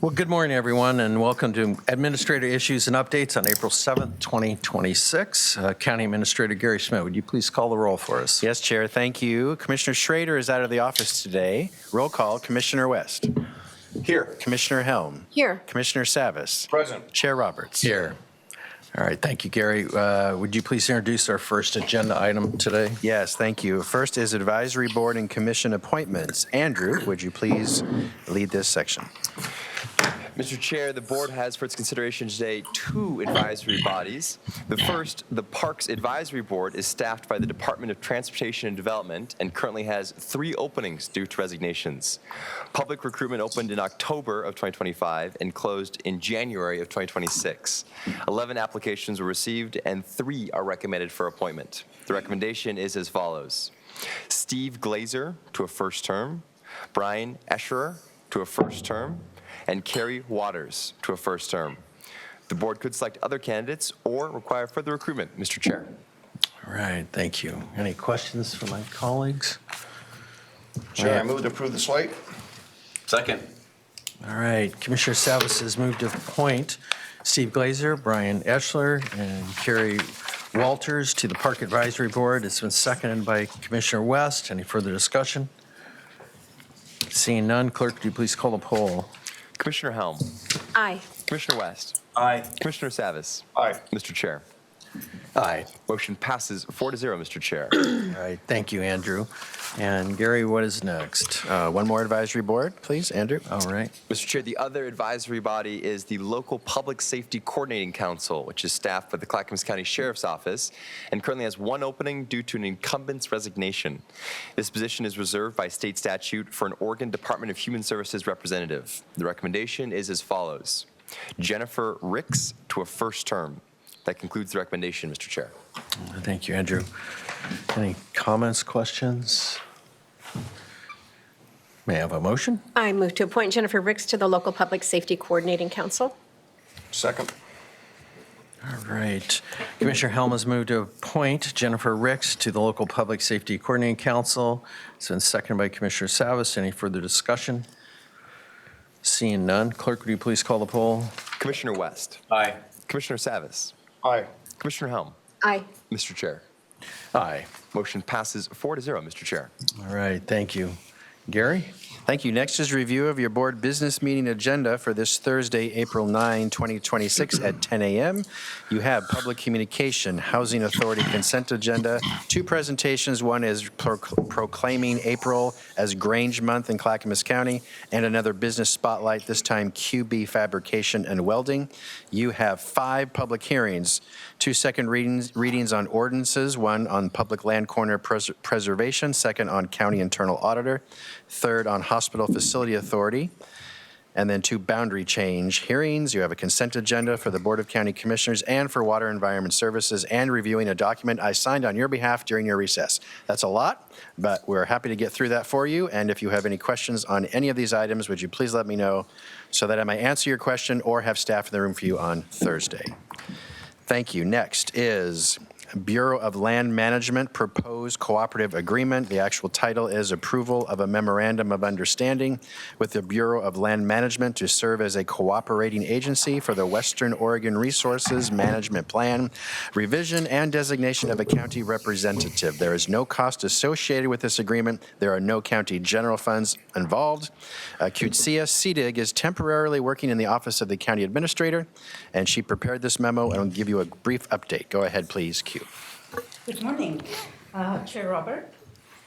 Well, good morning, everyone, and welcome to Administrator Issues and Updates on April 7th, 2026. County Administrator Gary Schmidt, would you please call the roll for us? Yes, Chair, thank you. Commissioner Schrader is out of the office today. Roll call, Commissioner West. Here. Commissioner Helm. Here. Commissioner Savas. Present. Chair Roberts. Here. All right, thank you, Gary. Would you please introduce our first agenda item today? Yes, thank you. First is Advisory Board and Commission appointments. Andrew, would you please lead this section? Mr. Chair, the board has for its consideration today two advisory bodies. The first, the Parks Advisory Board, is staffed by the Department of Transportation and Development and currently has 3 openings due to resignations. Public recruitment opened in October of 2025 and closed in January of 2026. 11 applications were received and 3 are recommended for appointment. The recommendation is as follows: Steve Glazer to a first term, Brian Escherer to a first term, and Carrie Waters to a first term. The board could select other candidates or require further recruitment, Mr. Chair. All right, thank you. Any questions from my colleagues? Chair, I move to approve the slate. Second. All right, Commissioner Savas has moved to appoint Steve Glazer, Brian Eschler, and Carrie Walters to the Park Advisory Board. It's been seconded by Commissioner West. Any further discussion? Seeing none, clerk, would you please call the poll? Commissioner Helm. Aye. Commissioner West. Aye. Commissioner Savas. Aye. Mr. Chair. Aye. Motion passes 4-0, Mr. Chair. All right, thank you, Andrew. And Gary, what is next? One more Advisory Board, please, Andrew. All right. Mr. Chair, the other advisory body is the Local Public Safety Coordinating Council, which is staffed by the Clackamas County Sheriff's Office and currently has 1 opening due to an incumbent's resignation. This position is reserved by state statute for an Oregon Department of Human Services representative. The recommendation is as follows: Jennifer Ricks to a first term. That concludes the recommendation, Mr. Chair. Thank you, Andrew. Any comments, questions? May I have a motion? I move to appoint Jennifer Ricks to the Local Public Safety Coordinating Council. Second. All right. Commissioner Helm has moved to appoint Jennifer Ricks to the Local Public Safety Coordinating Council. It's been seconded by Commissioner Savas. Any further discussion? Seeing none, clerk, would you please call the poll? Commissioner West. Aye. Commissioner Savas. Aye. Commissioner Helm. Aye. Mr. Chair. Aye. Motion passes 4-0, Mr. Chair. All right, thank you. Gary? Thank you. Next is review of your board business meeting agenda for this Thursday, April 9, 2026 at 10 a.m. You have public communication, housing authority consent agenda, 2 presentations. One is proclaiming April as Grange Month in Clackamas County, and another business spotlight, this time QB fabrication and welding. You have 5 public hearings, 2 second readings on ordinances, 1 on public land corner preservation, 2nd on county internal auditor, 3rd on hospital facility authority, and then 2 boundary change hearings. You have a consent agenda for the Board of County Commissioners and for Water Environment Services, and reviewing a document I signed on your behalf during your recess. That's a lot, but we're happy to get through that for you. And if you have any questions on any of these items, would you please let me know so that I might answer your question or have staff in the room for you on Thursday. Thank you. Next is Bureau of Land Management Proposed Cooperative Agreement. The actual title is Approval of a Memorandum of Understanding with the Bureau of Land Management to serve as a cooperating agency for the Western Oregon Resources Management Plan, revision and designation of a county representative. There is no cost associated with this agreement. There are no county general funds involved. Kutsia Sedig is temporarily working in the office of the county administrator, and she prepared this memo and will give you a brief update. Go ahead, please, Q. Good morning, Chair Robert,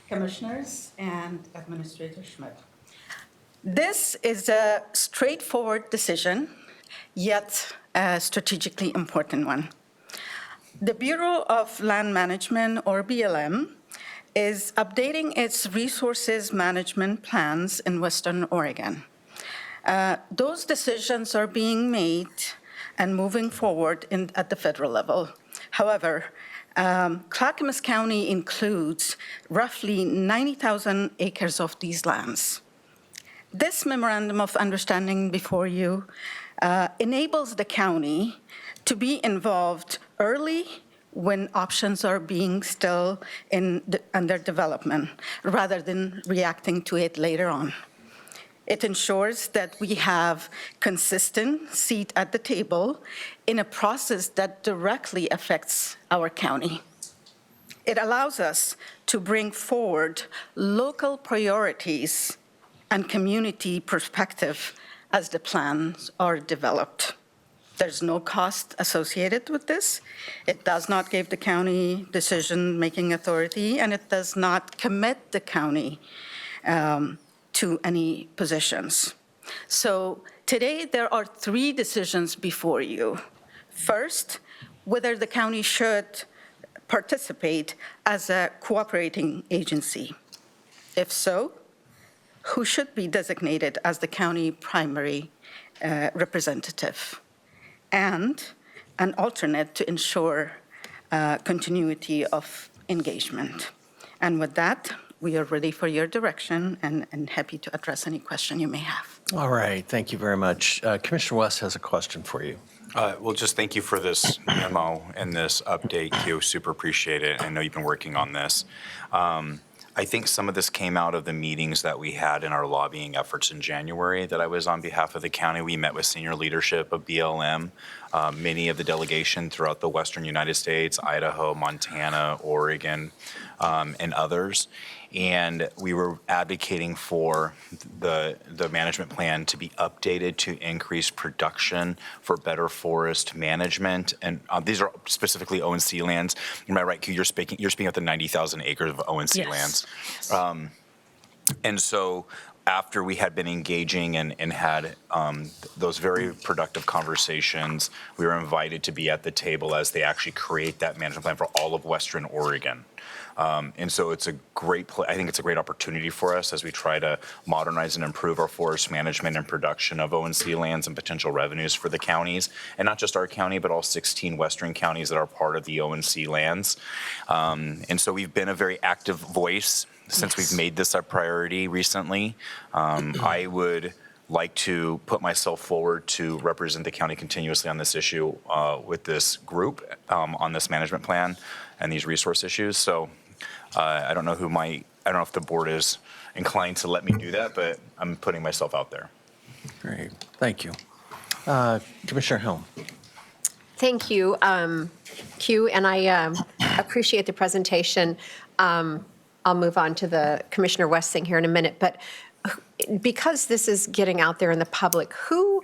Commissioners, and Administrator Schmidt. This is a straightforward decision, yet a strategically important one. The Bureau of Land Management, or BLM, is updating its resources management plans in Western Oregon. Those decisions are being made and moving forward at the federal level. However, Clackamas County includes roughly 90,000 acres of these lands. This memorandum of understanding before you enables the county to be involved early when options are being still under development, rather than reacting to it later on. It ensures that we have consistent seat at the table in a process that directly affects our county. It allows us to bring forward local priorities and community perspective as the plans are developed. There's no cost associated with this. It does not give the county decision-making authority, and it does not commit the county to any positions. So today, there are 3 decisions before you. First, whether the county should participate as a cooperating agency. If so, who should be designated as the county primary representative, and an alternate to ensure continuity of engagement. And with that, we are ready for your direction and happy to address any question you may have. All right, thank you very much. Commissioner West has a question for you. Well, just thank you for this memo and this update, Q. Super appreciate it. I know you've been working on this. I think some of this came out of the meetings that we had in our lobbying efforts in January that I was on behalf of the county. We met with senior leadership of BLM, many of the delegation throughout the western United States, Idaho, Montana, Oregon, and others. And we were advocating for the management plan to be updated to increase production for better forest management. And these are specifically ONC lands. Am I right, Q? You're speaking of the 90,000 acres of ONC lands. And so after we had been engaging and had those very productive conversations, we were invited to be at the table as they actually create that management plan for all of Western Oregon. And so it's a great, I think it's a great opportunity for us as we try to modernize and improve our forest management and production of ONC lands and potential revenues for the counties, and not just our county, but all 16 western counties that are part of the ONC lands. And so we've been a very active voice since we've made this a priority recently. I would like to put myself forward to represent the county continuously on this issue with this group on this management plan and these resource issues. So I don't know if the board is inclined to let me do that, but I'm putting myself out there. Great, thank you. Commissioner Helm. Thank you, Q, and I appreciate the presentation. I'll move on to the Commissioner West thing here in a minute, but because this is getting out there in the public, who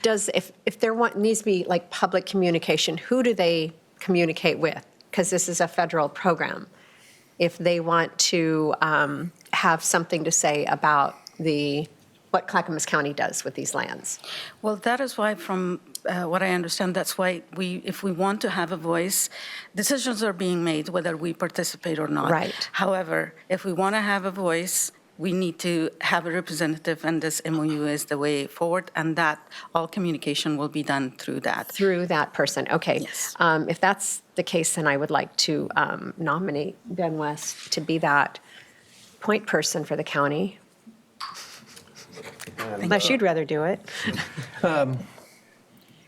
does, if there needs to be like public communication, who do they communicate with? Because this is a federal program. If they want to have something to say about what Clackamas County does with these lands. Well, that is why, from what I understand, that's why if we want to have a voice, decisions are being made whether we participate or not. Right. However, if we want to have a voice, we need to have a representative, and this MOU is the way forward, and that all communication will be done through that. Through that person, okay. Yes. If that's the case, then I would like to nominate Ben West to be that point person for the county. Unless you'd rather do it.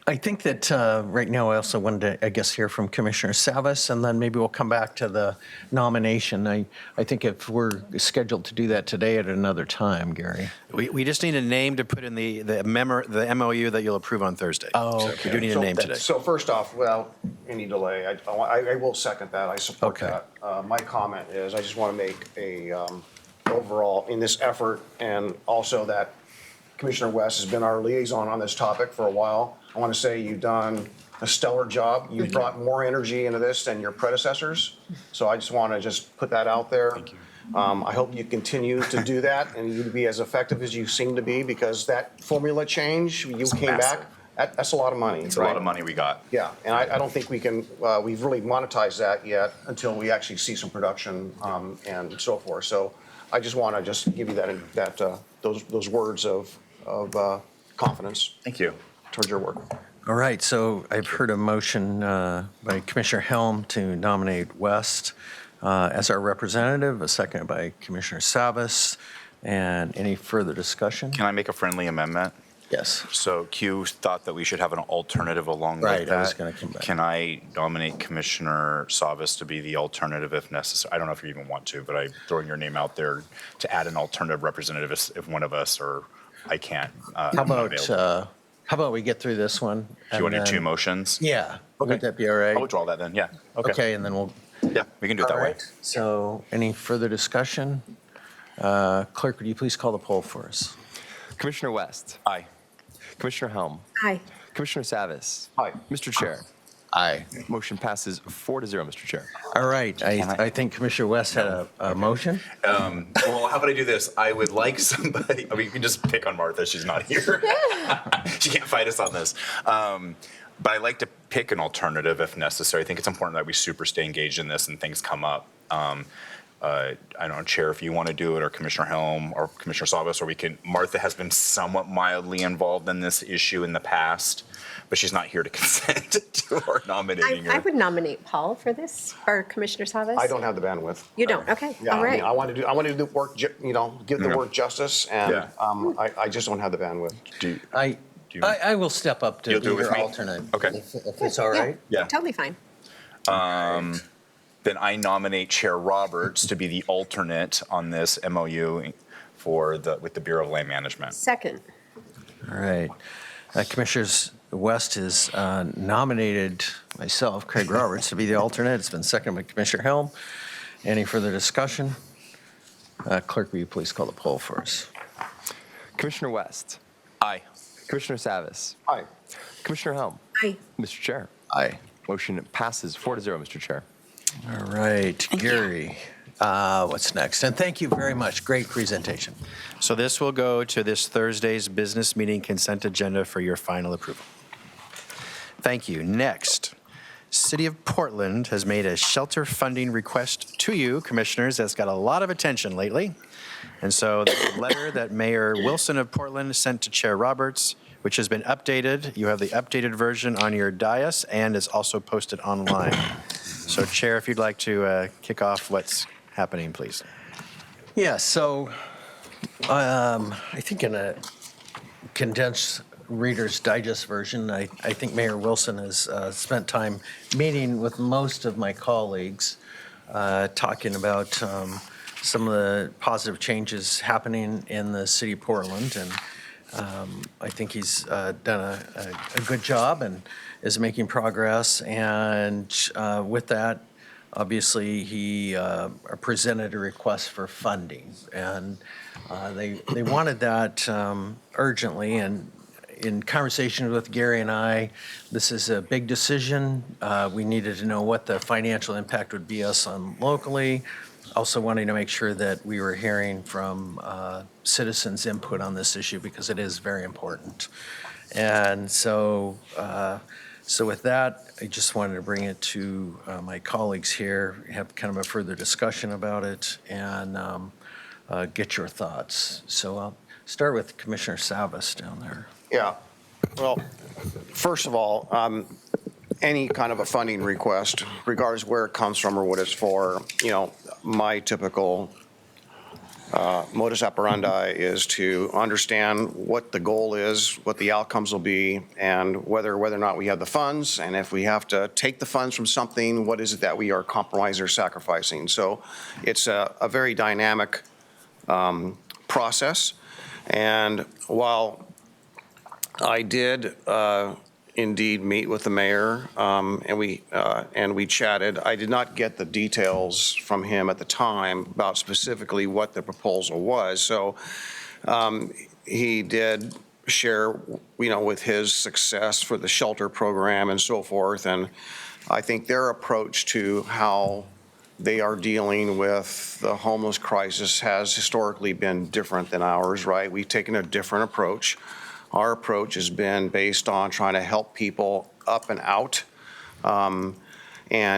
I think that right now I also wanted to, I guess, hear from Commissioner Savas, and then maybe we'll come back to the nomination. I think if we're scheduled to do that today at another time, Gary. We just need a name to put in the MOU that you'll approve on Thursday. Oh, So we do need a name today. So first off, without any delay, I will second that. I support Okay. that. My comment is, I just want to make a overall in this effort, and also that Commissioner West has been our liaison on this topic for a while. I want to say you've done a stellar job. You've brought more energy into this than your predecessors. So I just want to put that out there. Thank you. I hope you continue to do that and you be as effective as you seem to be, because that formula change, you came back, that's a lot of money. It's a lot of money we got. Yeah, and I don't think we've really monetized that yet until we actually see some production and so forth. So I just want to give you those words of confidence. Thank you. Towards your work. All right, so I've heard a motion by Commissioner Helm to nominate West as our representative, a second by Commissioner Savas. And any further discussion? Can I make a friendly amendment? Yes. So Q thought that we should have an alternative along with Right, that. I was gonna come back. Can I nominate Commissioner Savas to be the alternative if necessary? I don't know if you even want to, but I'm throwing your name out there to add an alternative representative if one of us or I can't. How I'm not about, available. how about we get through this one? Do you want to do two and then- motions? Yeah. Okay. Would that be all right? I'll withdraw that then, yeah. Okay, and then we'll. Yeah, we can do it that All way. right. So any further discussion? Clerk, would you please call the poll for us? Commissioner West, Aye. Commissioner Helm, Aye. Commissioner Savas. Aye. Mr. Chair, Aye. motion passes 4-0, Mr. Chair. All right, I think Commissioner West had a motion. Well, how about I do this? I would like somebody, I mean, you can just pick on Martha, she's not here. She can't fight us on this. But I like to pick an alternative if necessary. I think it's important that we super stay engaged in this and things come up. I don't know, Chair, if you want to do it, or Commissioner Helm, or Commissioner Savas, or we can, Martha has been somewhat mildly involved in this issue in the past, but she's not here to consent to our nominating her. I would nominate Paul for this, or Commissioner Savas. I don't have the bandwidth. You don't? Okay, Yeah, all I mean, right. I want to do the work, give the work justice, and Yeah. I just don't have the bandwidth. Do- I will step up to You'll be do it with your me? alternate. Okay. If it's all right. Yeah. Totally fine. Then I nominate Chair Roberts to be the alternate on this MOU with the Bureau of Land Management. Second. All right. Commissioners West has nominated myself, Craig Roberts, to be the alternate. It's been seconded by Commissioner Helm. Any further discussion? Clerk, will you please call the poll for us? Commissioner West, Aye. Commissioner Savas, Aye. Commissioner Helm, Aye. Mr. Chair. Aye. Motion passes 4-0, Mr. Chair. All right, Gary, what's next? And thank you very much. Great presentation. So this will go to this Thursday's business meeting consent agenda for your final approval. Thank you. Next, City of Portland has made a shelter funding request to you, commissioners, that's got a lot of attention lately. And so the letter that Mayor Wilson of Portland sent to Chair Roberts, which has been updated. You have the updated version on your dais and is also posted online. So Chair, if you'd like to kick off what's happening, please. Yeah, so I think in a condensed Reader's Digest version, I think Mayor Wilson has spent time meeting with most of my colleagues, talking about some of the positive changes happening in the city of Portland. And I think he's done a good job and is making progress. And with that, obviously, he presented a request for funding. And they wanted that urgently. And in conversations with Gary and I, this is a big decision. We needed to know what the financial impact would be us on locally. Also wanting to make sure that we were hearing from citizens' input on this issue because it is very important. And so, with that, I just wanted to bring it to my colleagues here, have kind of a further discussion about it, and get your thoughts. So I'll start with Commissioner Savas down there. Yeah. Well, first of all, any kind of a funding request, regardless where it comes from or what it's for, my typical modus operandi is to understand what the goal is, what the outcomes will be, and whether or not we have the funds, and if we have to take the funds from something, what is it that we are compromising or sacrificing? So it's a very dynamic process. And while I did indeed meet with the mayor, and we chatted. I did not get the details from him at the time about specifically what the proposal was. So he did share, with his success for the shelter program and so forth. And I think their approach to how they are dealing with the homeless crisis has historically been different than ours, right? We've taken a different approach. Our approach has been based on trying to help people up and out and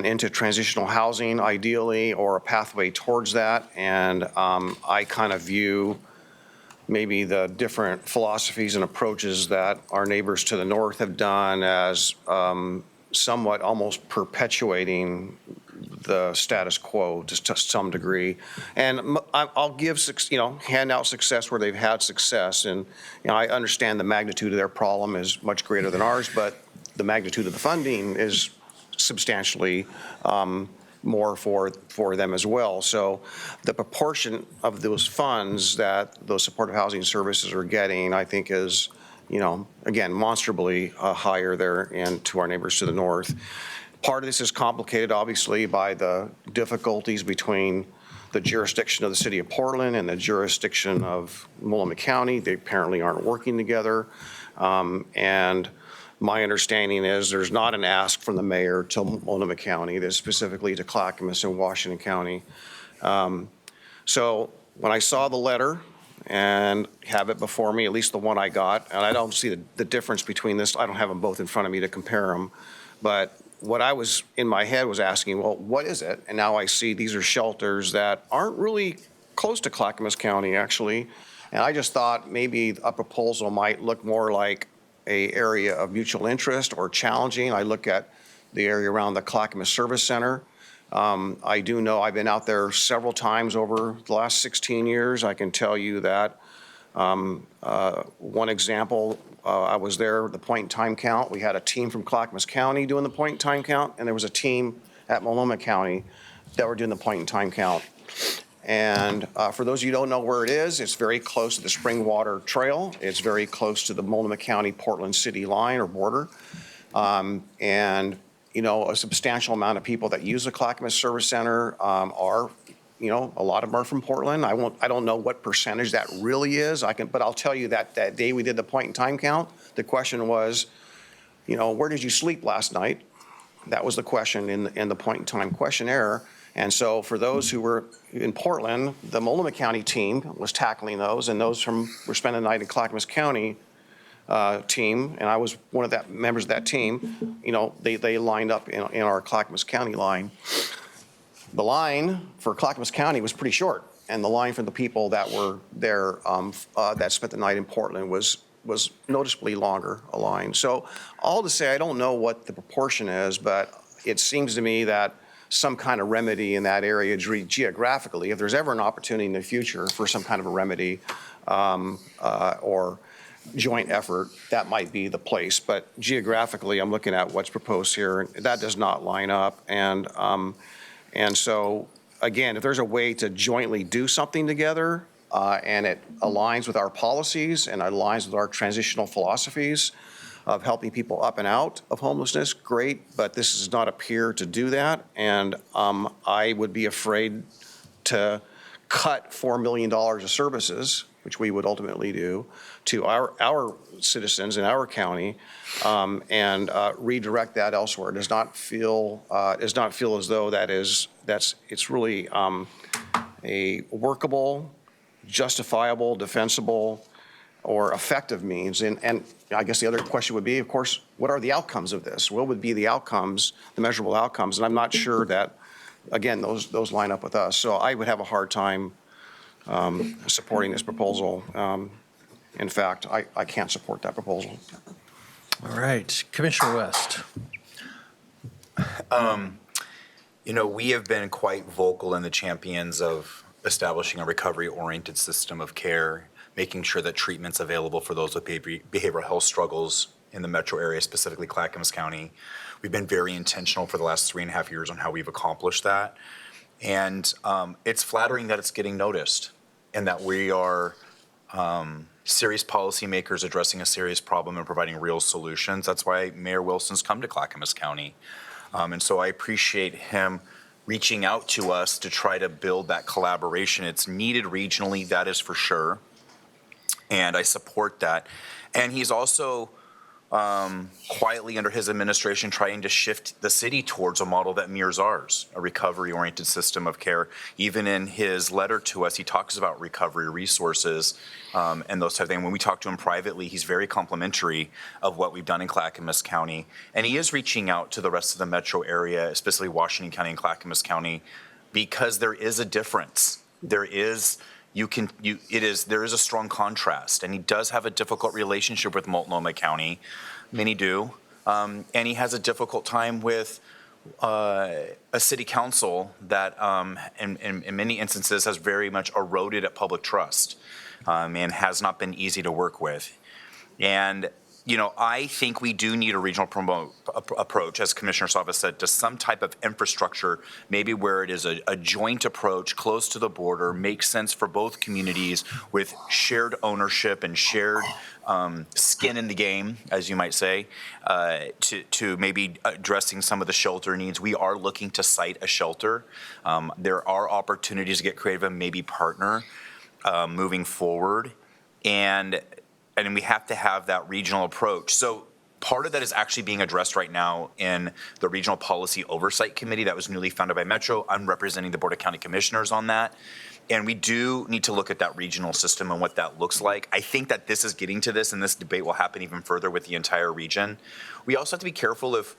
into transitional housing, ideally, or a pathway towards that. And I kind of view maybe the different philosophies and approaches that our neighbors to the north have done as somewhat almost perpetuating the status quo to some degree. And I'll give, hand out success where they've had success. And, I understand the magnitude of their problem is much greater than ours, but the magnitude of the funding is substantially more for them as well. So the proportion of those funds that those supportive housing services are getting, I think is, again, monstrably higher there and to our neighbors to the north. Part of this is complicated, obviously, by the difficulties between the jurisdiction of the city of Portland and the jurisdiction of Multnomah County. They apparently aren't working together. And my understanding is there's not an ask from the mayor to Multnomah County. There's specifically to Clackamas and Washington County. So when I saw the letter and have it before me, at least the one I got, and I don't see the difference between this. I don't have them both in front of me to compare them. But what I was in my head was asking, well, what is it? And now I see these are shelters that aren't really close to Clackamas County, actually. And I just thought maybe a proposal might look more like a area of mutual interest or challenging. I look at the area around the Clackamas Service Center. I do know I've been out there several times over the last 16 years. I can tell you that one example, I was there, the point in time count. We had a team from Clackamas County doing the point in time count, and there was a team at Multnomah County that were doing the point in time count. And for those of you who don't know where it is, it's very close to the Springwater Trail. It's very close to the Multnomah County-Portland City line or border. And, a substantial amount of people that use the Clackamas Service Center are, a lot of them are from Portland. I don't know what percentage that really is. But I'll tell you that that day we did the point in time count, the question was, where did you sleep last night? That was the question in the point in time questionnaire. And so for those who were in Portland, the Multnomah County team was tackling those, and those were spending the night in Clackamas County team, and I was one of that members of that team. They lined up in our Clackamas County line. The line for Clackamas County was pretty short, and the line for the people that were there that spent the night in Portland was noticeably longer a line. So all to say, I don't know what the proportion is, but it seems to me that some kind of remedy in that area geographically, if there's ever an opportunity in the future for some kind of a remedy or joint effort, that might be the place. But geographically, I'm looking at what's proposed here, and that does not line up. And so, again, if there's a way to jointly do something together and it aligns with our policies and aligns with our transitional philosophies of helping people up and out of homelessness, great, but this does not appear to do that. And I would be afraid to cut $4 million of services, which we would ultimately do, to our citizens in our county and redirect that elsewhere. It does not feel as though it's really a workable, justifiable, defensible, or effective means. And I guess the other question would be, of course, what are the outcomes of this? What would be the outcomes, the measurable outcomes? And I'm not sure that, again, those line up with us. So I would have a hard time supporting this proposal. In fact, I can't support that proposal. All right, Commissioner West. We have been quite vocal in the champions of establishing a recovery-oriented system of care, making sure that treatment's available for those with behavioral health struggles in the metro area, specifically Clackamas County. We've been very intentional for the last 3.5 years on how we've accomplished that. And it's flattering that it's getting noticed and that we are serious policymakers addressing a serious problem and providing real solutions. That's why Mayor Wilson's come to Clackamas County. And so I appreciate him reaching out to us to try to build that collaboration. It's needed regionally, that is for sure. And I support that. And he's also quietly under his administration trying to shift the city towards a model that mirrors ours, a recovery-oriented system of care. Even in his letter to us, he talks about recovery resources and those type of things. When we talk to him privately, he's very complimentary of what we've done in Clackamas County. And he is reaching out to the rest of the metro area, especially Washington County and Clackamas County, because there is a difference. There is a strong contrast, and he does have a difficult relationship with Multnomah County. Many do, and he has a difficult time with a city council that, in many instances, has very much eroded at public trust and has not been easy to work with. And, I think we do need a regional approach, as Commissioner Savas said, to some type of infrastructure, maybe where it is a joint approach close to the border, makes sense for both communities with shared ownership and shared skin in the game, as you might say, to maybe addressing some of the shelter needs. We are looking to site a shelter. There are opportunities to get creative and maybe partner moving forward. And we have to have that regional approach. So part of that is actually being addressed right now in the Regional Policy Oversight Committee that was newly founded by Metro. I'm representing the Board of County Commissioners on that. And we do need to look at that regional system and what that looks like. I think that this is getting to this, and this debate will happen even further with the entire region. We also have to be careful of,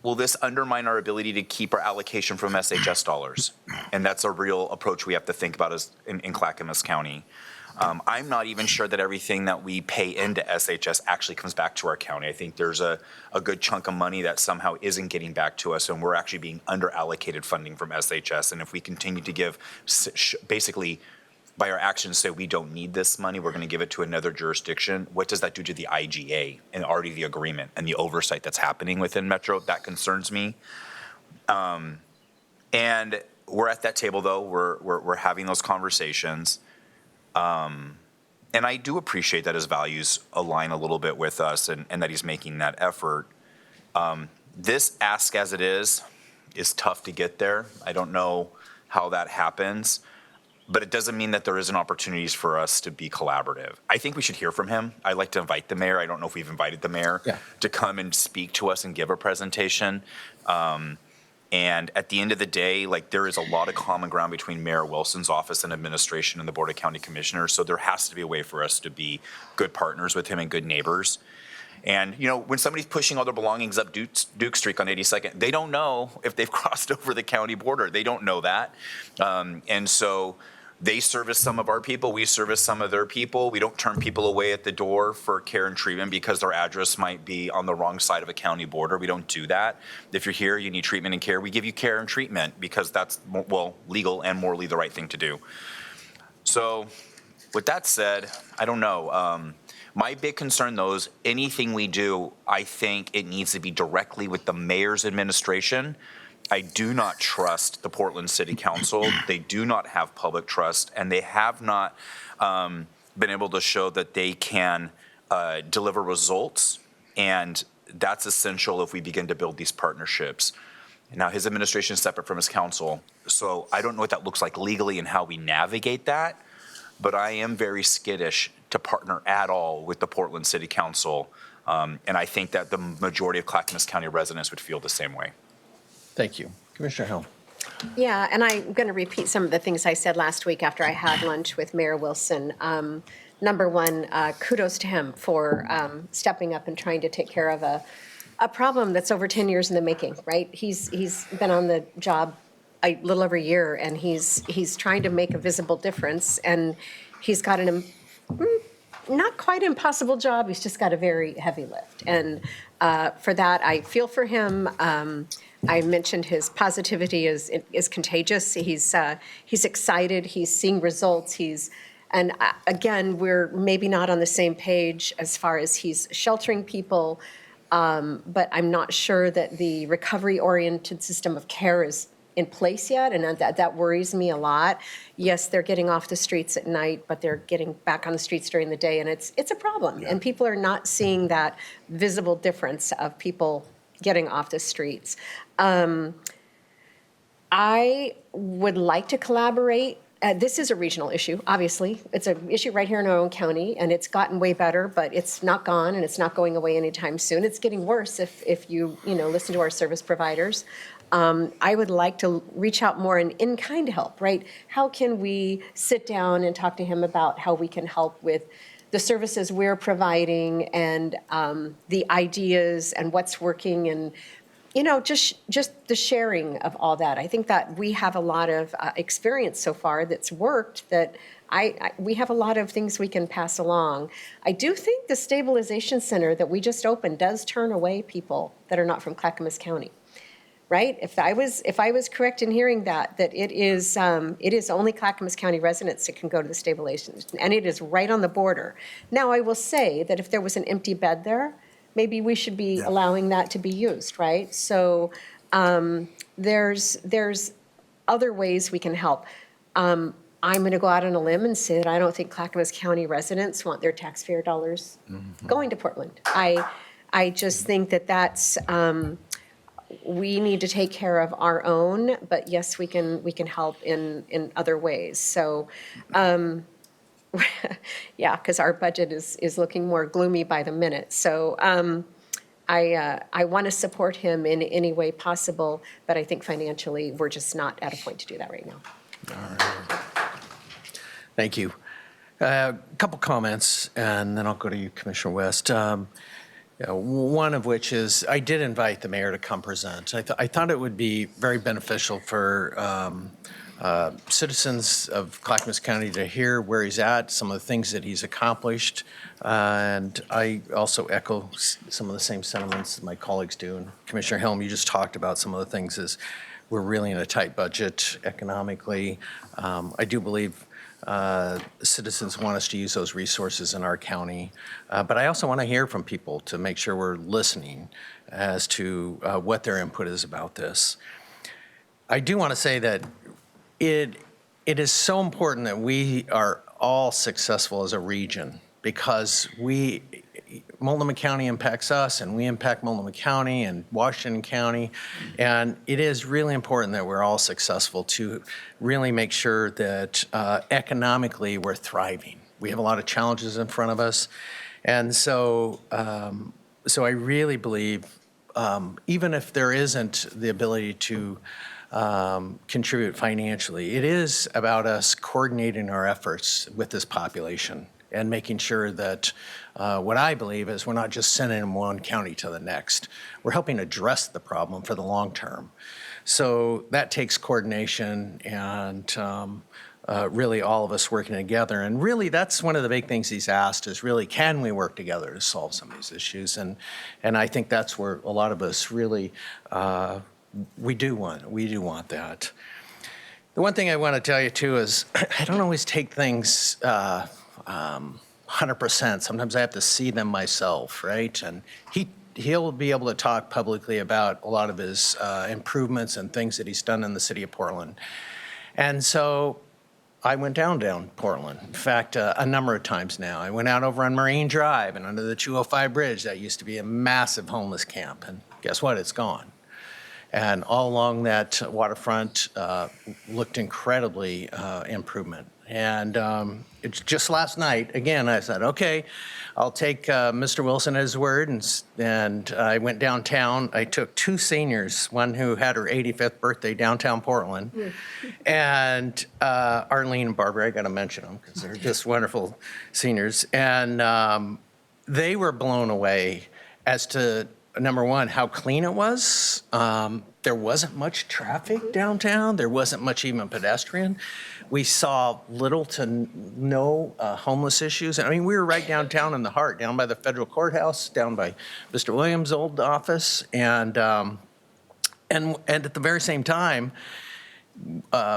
will this undermine our ability to keep our allocation from SHS dollars? And that's a real approach we have to think about as in Clackamas County. I'm not even sure that everything that we pay into SHS actually comes back to our county. I think there's a good chunk of money that somehow isn't getting back to us, and we're actually being under-allocated funding from SHS. And if we continue to give, basically, by our actions say we don't need this money, we're going to give it to another jurisdiction, what does that do to the IGA and already the agreement and the oversight that's happening within Metro? That concerns me. And we're at that table, though. We're having those conversations. And I do appreciate that his values align a little bit with us and that he's making that effort. This ask as it is tough to get there. I don't know how that happens, but it doesn't mean that there isn't opportunities for us to be collaborative. I think we should hear from him. I'd like to invite the mayor. I don't know if we've invited the mayor to come and speak to us and give a presentation. And at the end of the day, there is a lot of common ground between Mayor Wilson's office and administration and the Board of County Commissioners. So there has to be a way for us to be good partners with him and good neighbors. And, when somebody's pushing all their belongings up Duke Street on 82nd, they don't know if they've crossed over the county border. They don't know that. And so they service some of our people. We service some of their people. We don't turn people away at the door for care and treatment because their address might be on the wrong side of a county border. We don't do that. If you're here, you need treatment and care, we give you care and treatment because that's, legal and morally the right thing to do. So with that said, I don't know. My big concern, though, is anything we do, I think it needs to be directly with the mayor's administration. I do not trust the Portland City Council. They do not have public trust, and they have not been able to show that they can deliver results. And that's essential if we begin to build these partnerships. Now, his administration is separate from his council, so I don't know what that looks like legally and how we navigate that. But I am very skittish to partner at all with the Portland City Council. And I think that the majority of Clackamas County residents would feel the same way. Thank you. Commissioner Helm. Yeah, and I'm going to repeat some of the things I said last week after I had lunch with Mayor Wilson. Number one, kudos to him for stepping up and trying to take care of a problem that's over 10 years in the making, right? He's been on the job a little over a year, and he's trying to make a visible difference, and he's got not quite impossible job. He's just got a very heavy lift, and for that, I feel for him. I mentioned his positivity is contagious. He's excited. He's seeing results. And again, we're maybe not on the same page as far as he's sheltering people, but I'm not sure that the recovery-oriented system of care is in place yet, and that worries me a lot. Yes, they're getting off the streets at night, but they're getting back on the streets during the day, and it's a problem. Yeah. And people are not seeing that visible difference of people getting off the streets. I would like to collaborate. This is a regional issue, obviously. It's an issue right here in our own county, and it's gotten way better, but it's not gone, and it's not going away anytime soon. It's getting worse if you listen to our service providers. I would like to reach out more and in-kind help, right? How can we sit down and talk to him about how we can help with the services we're providing and the ideas and what's working and, just the sharing of all that. I think that we have a lot of experience so far that's worked that we have a lot of things we can pass along. I do think the stabilization center that we just opened does turn away people that are not from Clackamas County. right? If I was correct in hearing that it is only Clackamas County residents that can go to the stabilization, and it is right on the border. Now, I will say that if there was an empty bed there, maybe we should be allowing that to be used, right? So there's other ways we can help. I'm going to go out on a limb and say that I don't think Clackamas County residents want their taxpayer dollars going to Portland. I just think that that's, we need to take care of our own, but yes, we can help in other ways. So, yeah, because our budget is looking more gloomy by the minute. So I want to support him in any way possible, but I think financially, we're just not at a point to do that right now. Thank you. A couple comments, and then I'll go to you, Commissioner West. One of which is, I did invite the mayor to come present. I thought it would be very beneficial for citizens of Clackamas County to hear where he's at, some of the things that he's accomplished. And I also echo some of the same sentiments that my colleagues do. And Commissioner Helm, you just talked about some of the things as we're really in a tight budget economically. I do believe citizens want us to use those resources in our county. But I also want to hear from people to make sure we're listening as to what their input is about this. I do want to say that it is so important that we are all successful as a region, because Multnomah County impacts us, and we impact Multnomah County and Washington County, and it is really important that we're all successful to really make sure that economically we're thriving. We have a lot of challenges in front of us, and so I really believe even if there isn't the ability to contribute financially, it is about us coordinating our efforts with this population and making sure that what I believe is we're not just sending them one county to the next. We're helping address the problem for the long term. So that takes coordination and really all of us working together. And really, that's one of the big things he's asked is really, can we work together to solve some of these issues? And I think that's where a lot of us really, we do want that. The one thing I want to tell you too is I don't always take things 100%. Sometimes I have to see them myself, right? And he'll be able to talk publicly about a lot of his improvements and things that he's done in the city of Portland. And so I went down Portland. In fact, a number of times now. I went out over on Marine Drive and under the 205 bridge. That used to be a massive homeless camp. And guess what? It's gone. And all along that waterfront looked incredibly improvement. And it's just last night, again, I said, okay, I'll take Mr. Wilson at his word. And I went downtown. I took two seniors, one who had her 85th birthday downtown Portland, and Arlene and Barbara, I got to mention them because they're just wonderful seniors. And they were blown away as to, number one, how clean it was. There wasn't much traffic downtown. There wasn't much even pedestrian. We saw little to no homeless issues. I mean, we were right downtown in the heart, down by the federal courthouse, down by Mr. Williams' old office. And at the very same time,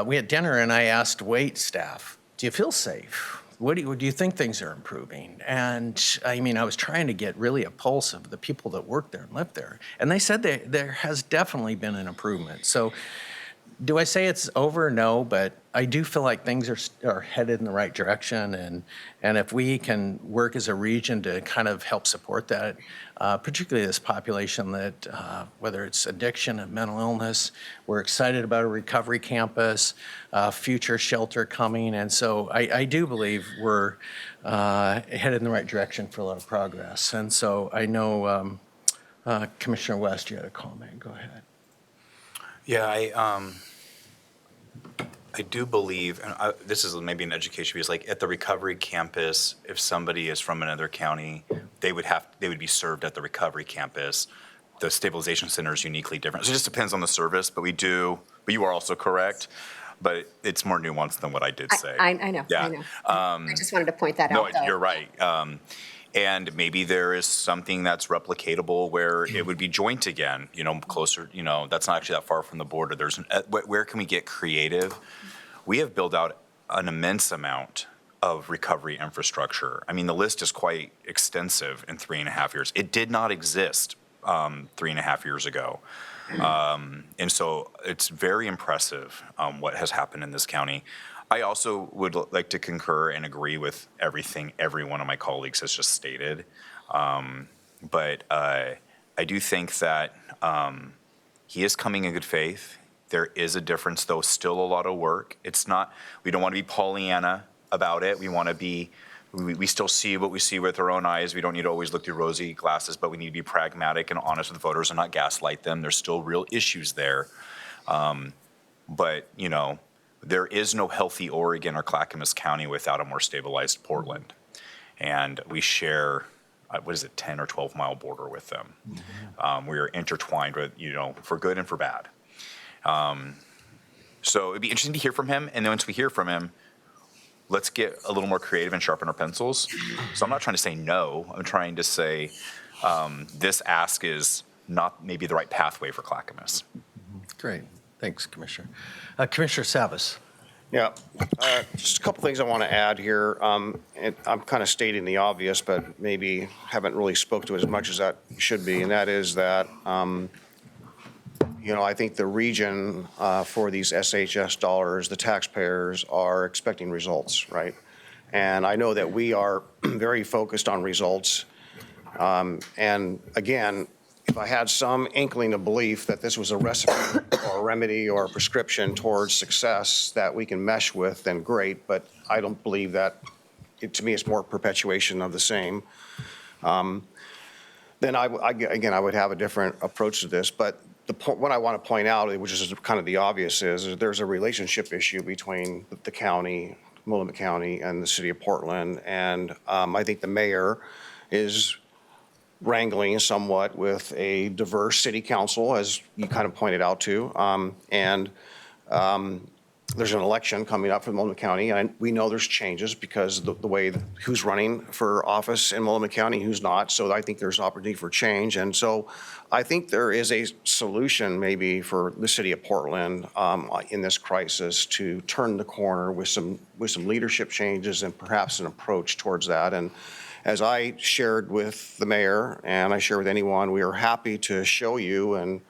we had dinner and I asked wait staff, do you feel safe? Do you think things are improving? And I mean, I was trying to get really a pulse of the people that work there and live there. And they said there has definitely been an improvement. So do I say it's over? No, but I do feel like things are headed in the right direction. And if we can work as a region to kind of help support that, particularly this population that, whether it's addiction and mental illness, we're excited about a recovery campus, future shelter coming. And so I do believe we're headed in the right direction for a lot of progress. And so I know Commissioner West, you had a comment. Go ahead. Yeah, I do believe, and this is maybe an education piece, like at the recovery campus, if somebody is from another county, they would be served at the recovery campus. The stabilization center is uniquely different. So it just depends on the service, but you are also correct. but it's more nuanced than what I did say. I know, Yeah. I know. I just wanted to point that No, out, though. you're right. And maybe there is something that's replicatable where it would be joint again, closer, that's not actually that far from the border. Where can we get creative? We have built out an immense amount of recovery infrastructure. I mean, the list is quite extensive in 3.5 years. It did not exist 3.5 years ago. And so it's very impressive what has happened in this county. I also would like to concur and agree with everything every one of my colleagues has just stated. But I do think that he is coming in good faith. There is a difference, though, still a lot of work. It's not, we don't want to be Pollyanna about it. We want to be, we still see what we see with our own eyes. We don't need to always look through rosy glasses, but we need to be pragmatic and honest with voters and not gaslight them. There's still real issues there. But, there is no healthy Oregon or Clackamas County without a more stabilized Portland. And we share, 10 or 12 mile border with them. We are intertwined with, for good and for bad. So it'd be interesting to hear from him. And then once we hear from him, let's get a little more creative and sharpen our pencils. So I'm not trying to say no. I'm trying to say this ask is not maybe the right pathway for Clackamas. Great. Thanks, Commissioner. Commissioner Savas. Yeah, just a couple things I want to add here. And I'm kind of stating the obvious, but maybe haven't really spoke to it as much as that should be, and that is that, I think the region for these SHS dollars, the taxpayers are expecting results, right? And I know that we are very focused on results. And again, if I had some inkling of belief that this was a recipe or a remedy or a prescription towards success that we can mesh with, then great, but I don't believe that. To me, it's more perpetuation of the same. Then I would have a different approach to this. But what I want to point out, which is kind of the obvious, is there's a relationship issue between the county, Willamette County, and the city of Portland. And I think the mayor is wrangling somewhat with a diverse city council, as you kind of pointed out too. There's an election coming up for Multnomah County, and we know there's changes because the way who's running for office in Multnomah County, who's not. So I think there's opportunity for change. And so I think there is a solution maybe for the city of Portland in this crisis to turn the corner with some leadership changes and perhaps an approach towards that. And as I shared with the mayor, and I share with anyone, we are happy to show you and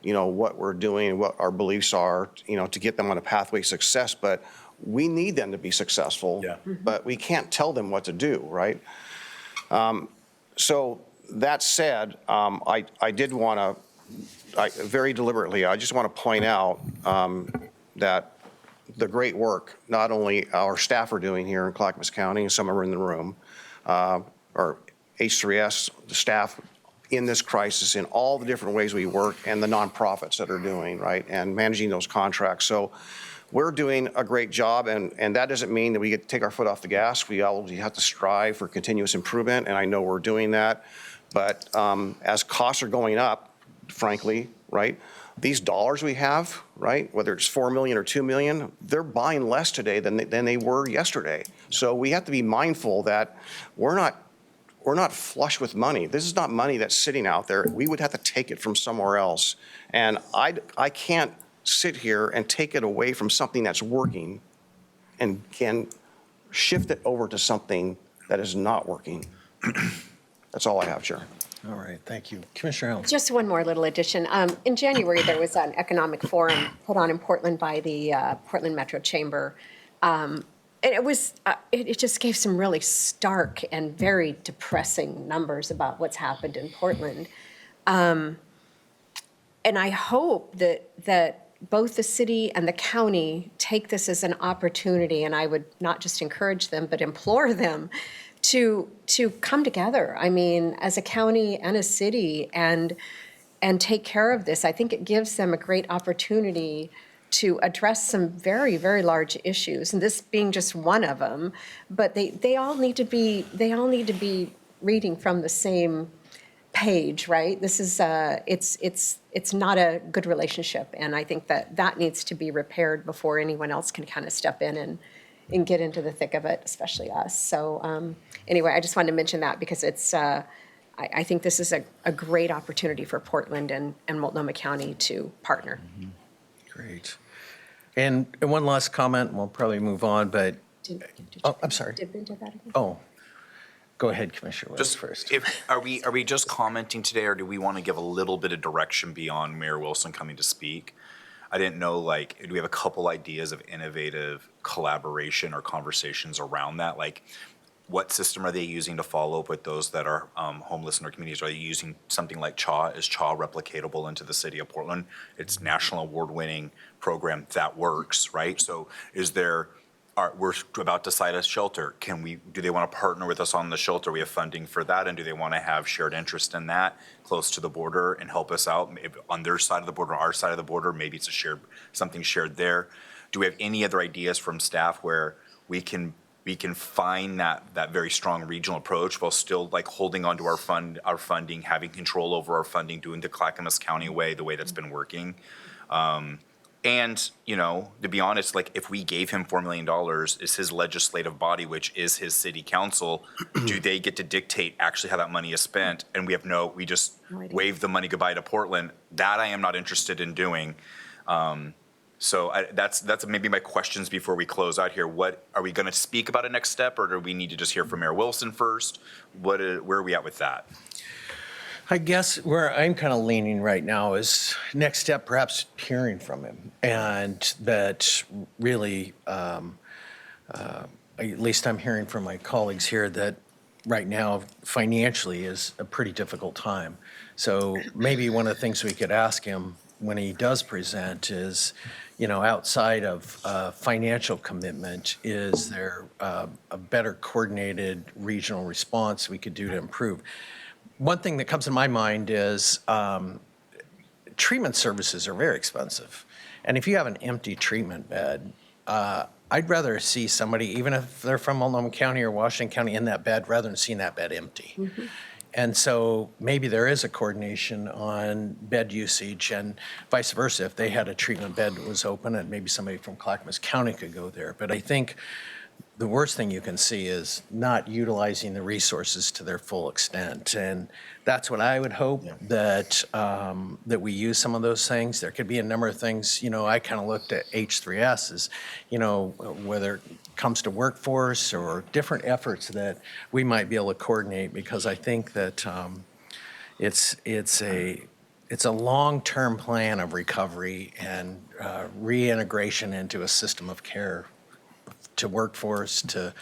what we're doing and what our beliefs are, to get them on a pathway to success. But we need them to be successful. Yeah. But we can't tell them what to do, right? So that said, I did want to, very deliberately, I just want to point out that the great work not only our staff are doing here in Clackamas County, and some are in the room, or H3S, the staff in this crisis in all the different ways we work, and the nonprofits that are doing, right, and managing those contracts. So we're doing a great job, and that doesn't mean that we get to take our foot off the gas. We always have to strive for continuous improvement, and I know we're doing that. But as costs are going up, frankly, right, these dollars we have, right, whether it's $4 million or $2 million, they're buying less today than they were yesterday. So we have to be mindful that we're not flush with money. This is not money that's sitting out there. We would have to take it from somewhere else. And I can't sit here and take it away from something that's working and can shift it over to something that is not working. That's all I have, Chair. All right, thank you. Commissioner Allen. Just one more little addition. In January, there was an economic forum put on in Portland by the Portland Metro Chamber. And it just gave some really stark and very depressing numbers about what's happened in Portland. And I hope that both the city and the county take this as an opportunity, and I would not just encourage them, but implore them to come together. I mean, as a county and a city, and take care of this. I think it gives them a great opportunity to address some very, very large issues, and this being just one of them. But they all need to be reading from the same page, right? This is, it's not a good relationship, and I think that that needs to be repaired before anyone else can kind of step in and get into the thick of it, especially us. So anyway, I just wanted to mention that because it's, I think this is a great opportunity for Portland and Multnomah County to partner. Great. And one last comment, and we'll probably move on, but, oh, I'm sorry. Did we do that again? Oh, go ahead, Commissioner West Just first. are we just commenting today, or do we want to give a little bit of direction beyond Mayor Wilson coming to speak? I didn't know, like, do we have a couple ideas of innovative collaboration or conversations around that? Like, what system are they using to follow up with those that are homeless in our communities? Are they using something like CHA? Is CHA replicatable into the city of Portland? It's national award-winning program that works, right? So is there, we're about to site a shelter. Do they want to partner with us on the shelter? We have funding for that, and do they want to have shared interest in that close to the border and help us out maybe on their side of the border, our side of the border? Maybe it's something shared there. Do we have any other ideas from staff where we can find that very strong regional approach while still like holding onto our funding, having control over our funding, doing the Clackamas County way, the way that's been working? And, you know, to be honest, like if we gave him $4 million, is his legislative body, which is his city council, do they get to dictate actually how that money is spent? And we just wave the money goodbye to Portland. That I am not interested in doing. That's maybe my questions before we close out here. What are we going to speak about a next step, or do we need to just hear from Mayor Wilson first? Where are we at with that? I guess where I'm kind of leaning right now is next step, perhaps hearing from him. And that really, at least I'm hearing from my colleagues here that right now financially is a pretty difficult time. So maybe one of the things we could ask him when he does present is, you know, outside of financial commitment, is there a better coordinated regional response we could do to improve? One thing that comes to my mind is treatment services are very expensive. And if you have an empty treatment bed, I'd rather see somebody, even if they're from Multnomah County or Washington County, in that bed rather than seeing that bed empty. Mm-hmm. And so maybe there is a coordination on bed usage and vice versa. If they had a treatment bed that was open, and maybe somebody from Clackamas County could go there. But I think the worst thing you can see is not utilizing the resources to their full extent. And that's what I would hope, that that we use some of those things. There could be a number of things, you know, I kind of looked at H3S as, you know, whether it comes to workforce or different efforts that we might be able to coordinate, because I think that it's a long-term plan of recovery and reintegration into a system of care, to workforce, to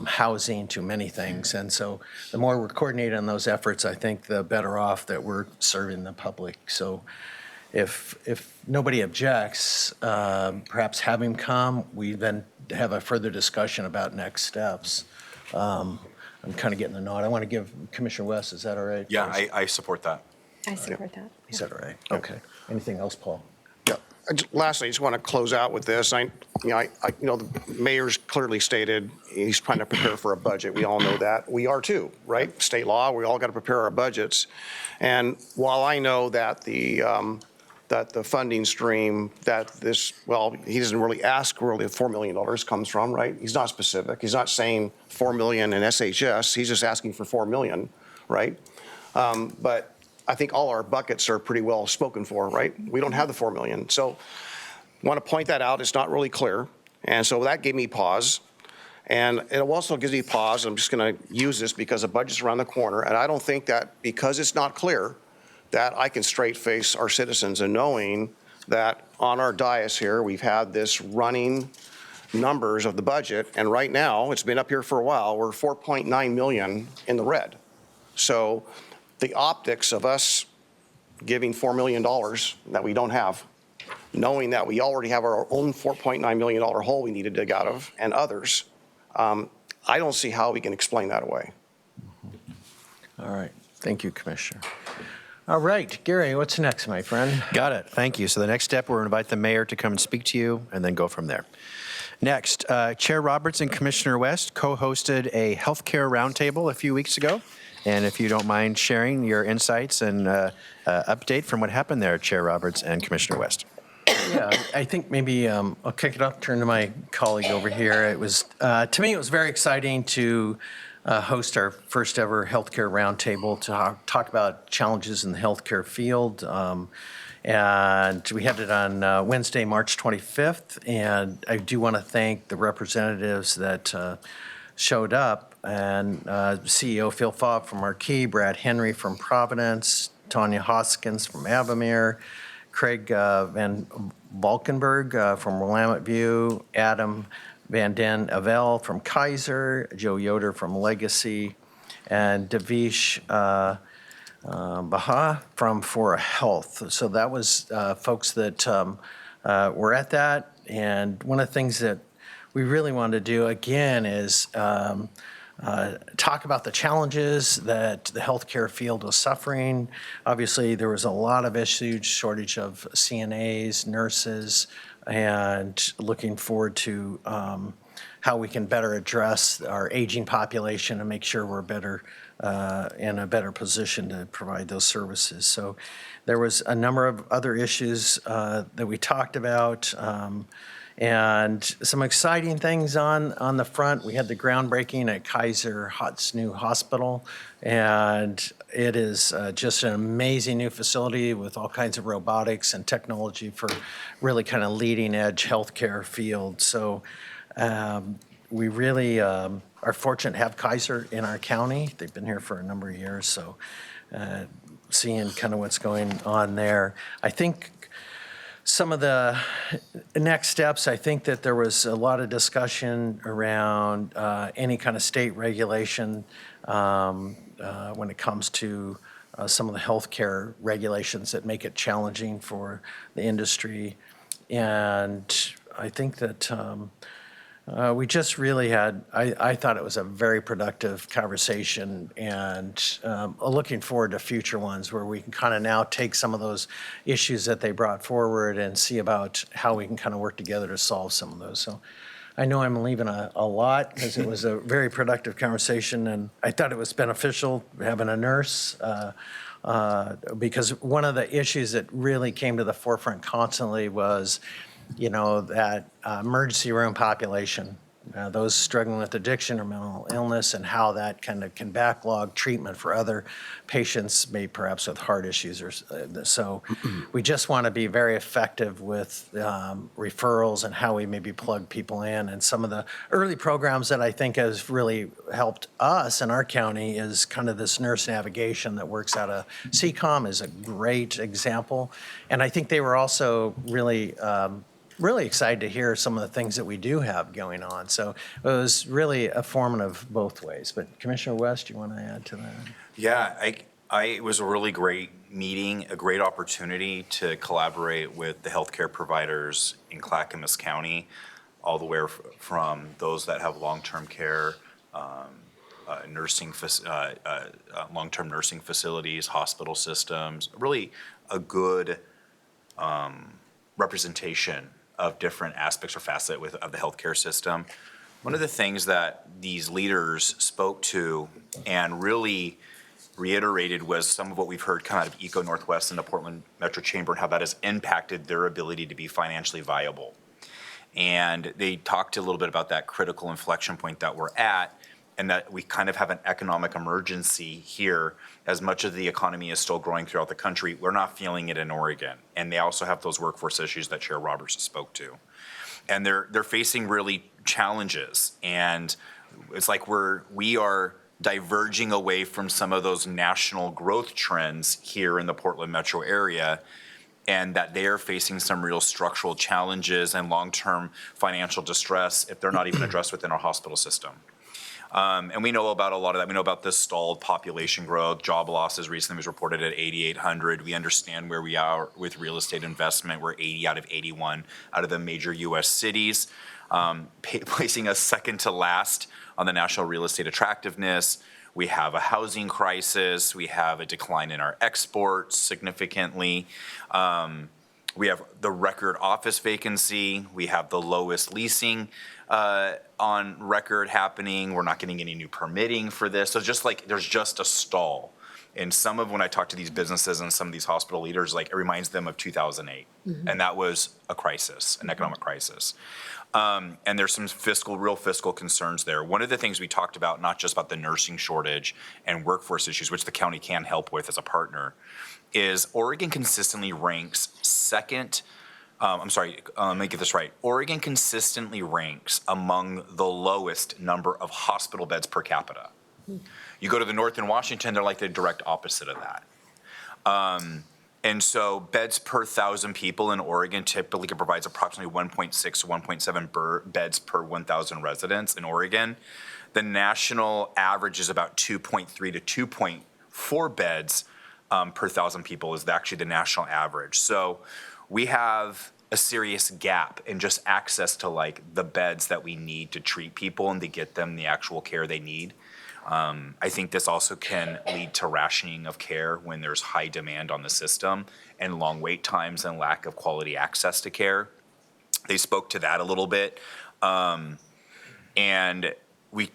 housing, to many things. And so the more we're coordinated on those efforts, I think the better off that we're serving the public. So if nobody objects, perhaps have him come. We then have a further discussion about next steps. I'm kind of getting the nod. I want to give Commissioner West, is that all right? Yeah, I support that. I support that. Is that all right? Okay. Anything else, Paul? Yeah. Lastly, I just want to close out with this. The mayor's clearly stated he's trying to prepare for a budget. We all know that. We are too, right? State law, we all got to prepare our budgets. And while I know that the funding stream he doesn't really ask where the $4 million comes from, right? He's not specific. He's not saying $4 million in SHS. He's just asking for $4 million, right? But I think all our buckets are pretty well spoken for, right? We don't have the $4 million. So I want to point that out. It's not really clear. And so that gave me pause. And it also gives me pause. I'm just going to use this because the budget's around the corner. And I don't think that because it's not clear that I can straight face our citizens and knowing that on our dais here, we've had this running numbers of the budget. And right now, it's been up here for a while, we're 4.9 million in the red. So the optics of us giving $4 million that we don't have, knowing that we already have our own $4.9 million hole we need to dig out of, and others, I don't see how we can explain that away. All right. Thank you, Commissioner. All right, Gary, what's next, my friend? Got it. Thank you. So the next step, we're going to invite the mayor to come and speak to you and then go from there. Next, Chair Roberts and Commissioner West co-hosted a healthcare roundtable a few weeks ago And if you don't mind sharing your insights and update from what happened there, Chair Roberts and Commissioner West. Yeah, I think maybe I'll kick it up, turn to my colleague over here. It was, to me, it was very exciting to host our first ever healthcare roundtable to talk about challenges in the healthcare field. And we had it on Wednesday, March 25th. And I do want to thank the representatives that showed up, and CEO Phil Fogg from Marquis, Brad Henry from Providence, Tanya Hoskins from Avamere, Craig Van Valkenburg from Willamette View, Adam Van Den Avel from Kaiser, Joe Yoder from Legacy, and Devish Baha from Fora Health. So that was folks that were at that. And one of the things that we really wanted to do again is talk about the challenges that the healthcare field was suffering. Obviously, there was a lot of issues, shortage of CNAs, nurses, and looking forward to how we can better address our aging population and make sure we're better in a better position to provide those services. So there was a number of other issues that we talked about. And some exciting things on the front. We had the groundbreaking at Kaiser Hot's new hospital, and it is just an amazing new facility with all kinds of robotics and technology for really kind of leading edge healthcare field. So we really are fortunate to have Kaiser in our county. They've been here for a number of years, so seeing kind of what's going on there. I think some of the next steps, I think that there was a lot of discussion around any kind of state regulation when it comes to some of the healthcare regulations that make it challenging for the industry. And I think that we just really had, I thought it was a very productive conversation, and looking forward to future ones where we can kind of now take some of those issues that they brought forward and see about how we can kind of work together to solve some of those. So I know I'm leaving a lot because it was a very productive conversation, and I thought it was beneficial having a nurse because one of the issues that really came to the forefront constantly was that emergency room population, those struggling with addiction or mental illness, and how that kind of can backlog treatment for other patients, maybe perhaps with heart issues. So we just want to be very effective with referrals and how we maybe plug people in. And some of the early programs that I think has really helped us in our county is kind of this nurse navigation that works out of CCOM is a great example. And I think they were also really excited to hear some of the things that we do have going on. So it was really a formative both ways. But Commissioner West, you want to add to that? Yeah, it was a really great meeting, a great opportunity to collaborate with the healthcare providers in Clackamas County, all the way from those that have long-term care, long-term nursing facilities, hospital systems, really a good representation of different aspects or facets of the healthcare system. One of the things that these leaders spoke to and really reiterated was some of what we've heard come out of Eco Northwest and the Portland Metro Chamber and how that has impacted their ability to be financially viable. And they talked a little bit about that critical inflection point that we're at, and that we kind of have an economic emergency here. As much of the economy is still growing throughout the country, we're not feeling it in Oregon. And they also have those workforce issues that Chair Roberts spoke to. And they're facing really challenges. And it's like we are diverging away from some of those national growth trends here in the Portland metro area, and that they are facing some real structural challenges and long-term financial distress if they're not even addressed within our hospital system. And we know about a lot of that. We know about this stalled population growth, job losses recently was reported at 8,800. We understand where we are with real estate investment. We're 80 out of 81 out of the major U.S. cities, placing us second to last on the national real estate attractiveness. We have a housing crisis. We have a decline in our exports significantly. We have the record office vacancy. We have the lowest leasing on record happening. We're not getting any new permitting for this. So just like there's just a stall. And some of when I talk to these businesses and some of these hospital leaders, like it reminds them of 2008. And that was a crisis, an economic crisis. And there's some real fiscal concerns there. One of the things we talked about, not just about the nursing shortage and workforce issues, which the county can help with as a partner, is Oregon consistently ranks second. Let me get this right. Oregon consistently ranks among the lowest number of hospital beds per capita. You go to the north in Washington, they're like the direct opposite of that. And so beds per 1,000 people in Oregon typically provides approximately 1.6 to 1.7 beds per 1,000 residents in Oregon. The national average is about 2.3 to 2.4 beds per 1,000 people is actually the national average. So we have a serious gap in just access to like the beds that we need to treat people and to get them the actual care they need. I think this also can lead to rationing of care when there's high demand on the system and long wait times and lack of quality access to care. They spoke to that a little bit. And we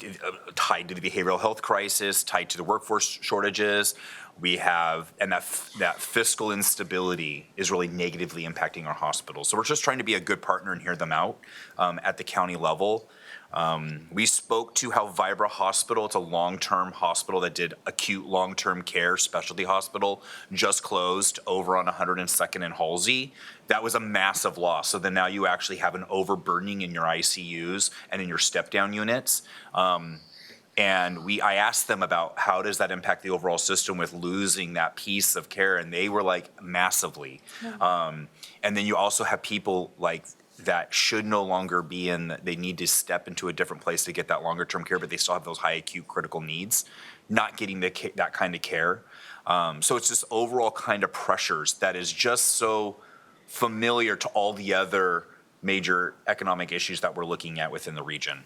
tied to the behavioral health crisis, tied to the workforce shortages. We have, and that fiscal instability is really negatively impacting our hospitals. So we're just trying to be a good partner and hear them out at the county level. We spoke to how Vibra Hospital, it's a long-term hospital that did acute long-term care, specialty hospital, just closed over on 102nd and Halsey. That was a massive loss. So then now you actually have an overburdening in your ICUs and in your step-down units. And I asked them about how does that impact the overall system with losing that piece of care, and they were like massively. And then you also have people like that should no longer be they need to step into a different place to get that longer term care, but they still have those high acute critical needs, not getting that kind of care. So it's just overall kind of pressures that is just so familiar to all the other major economic issues that we're looking at within the region.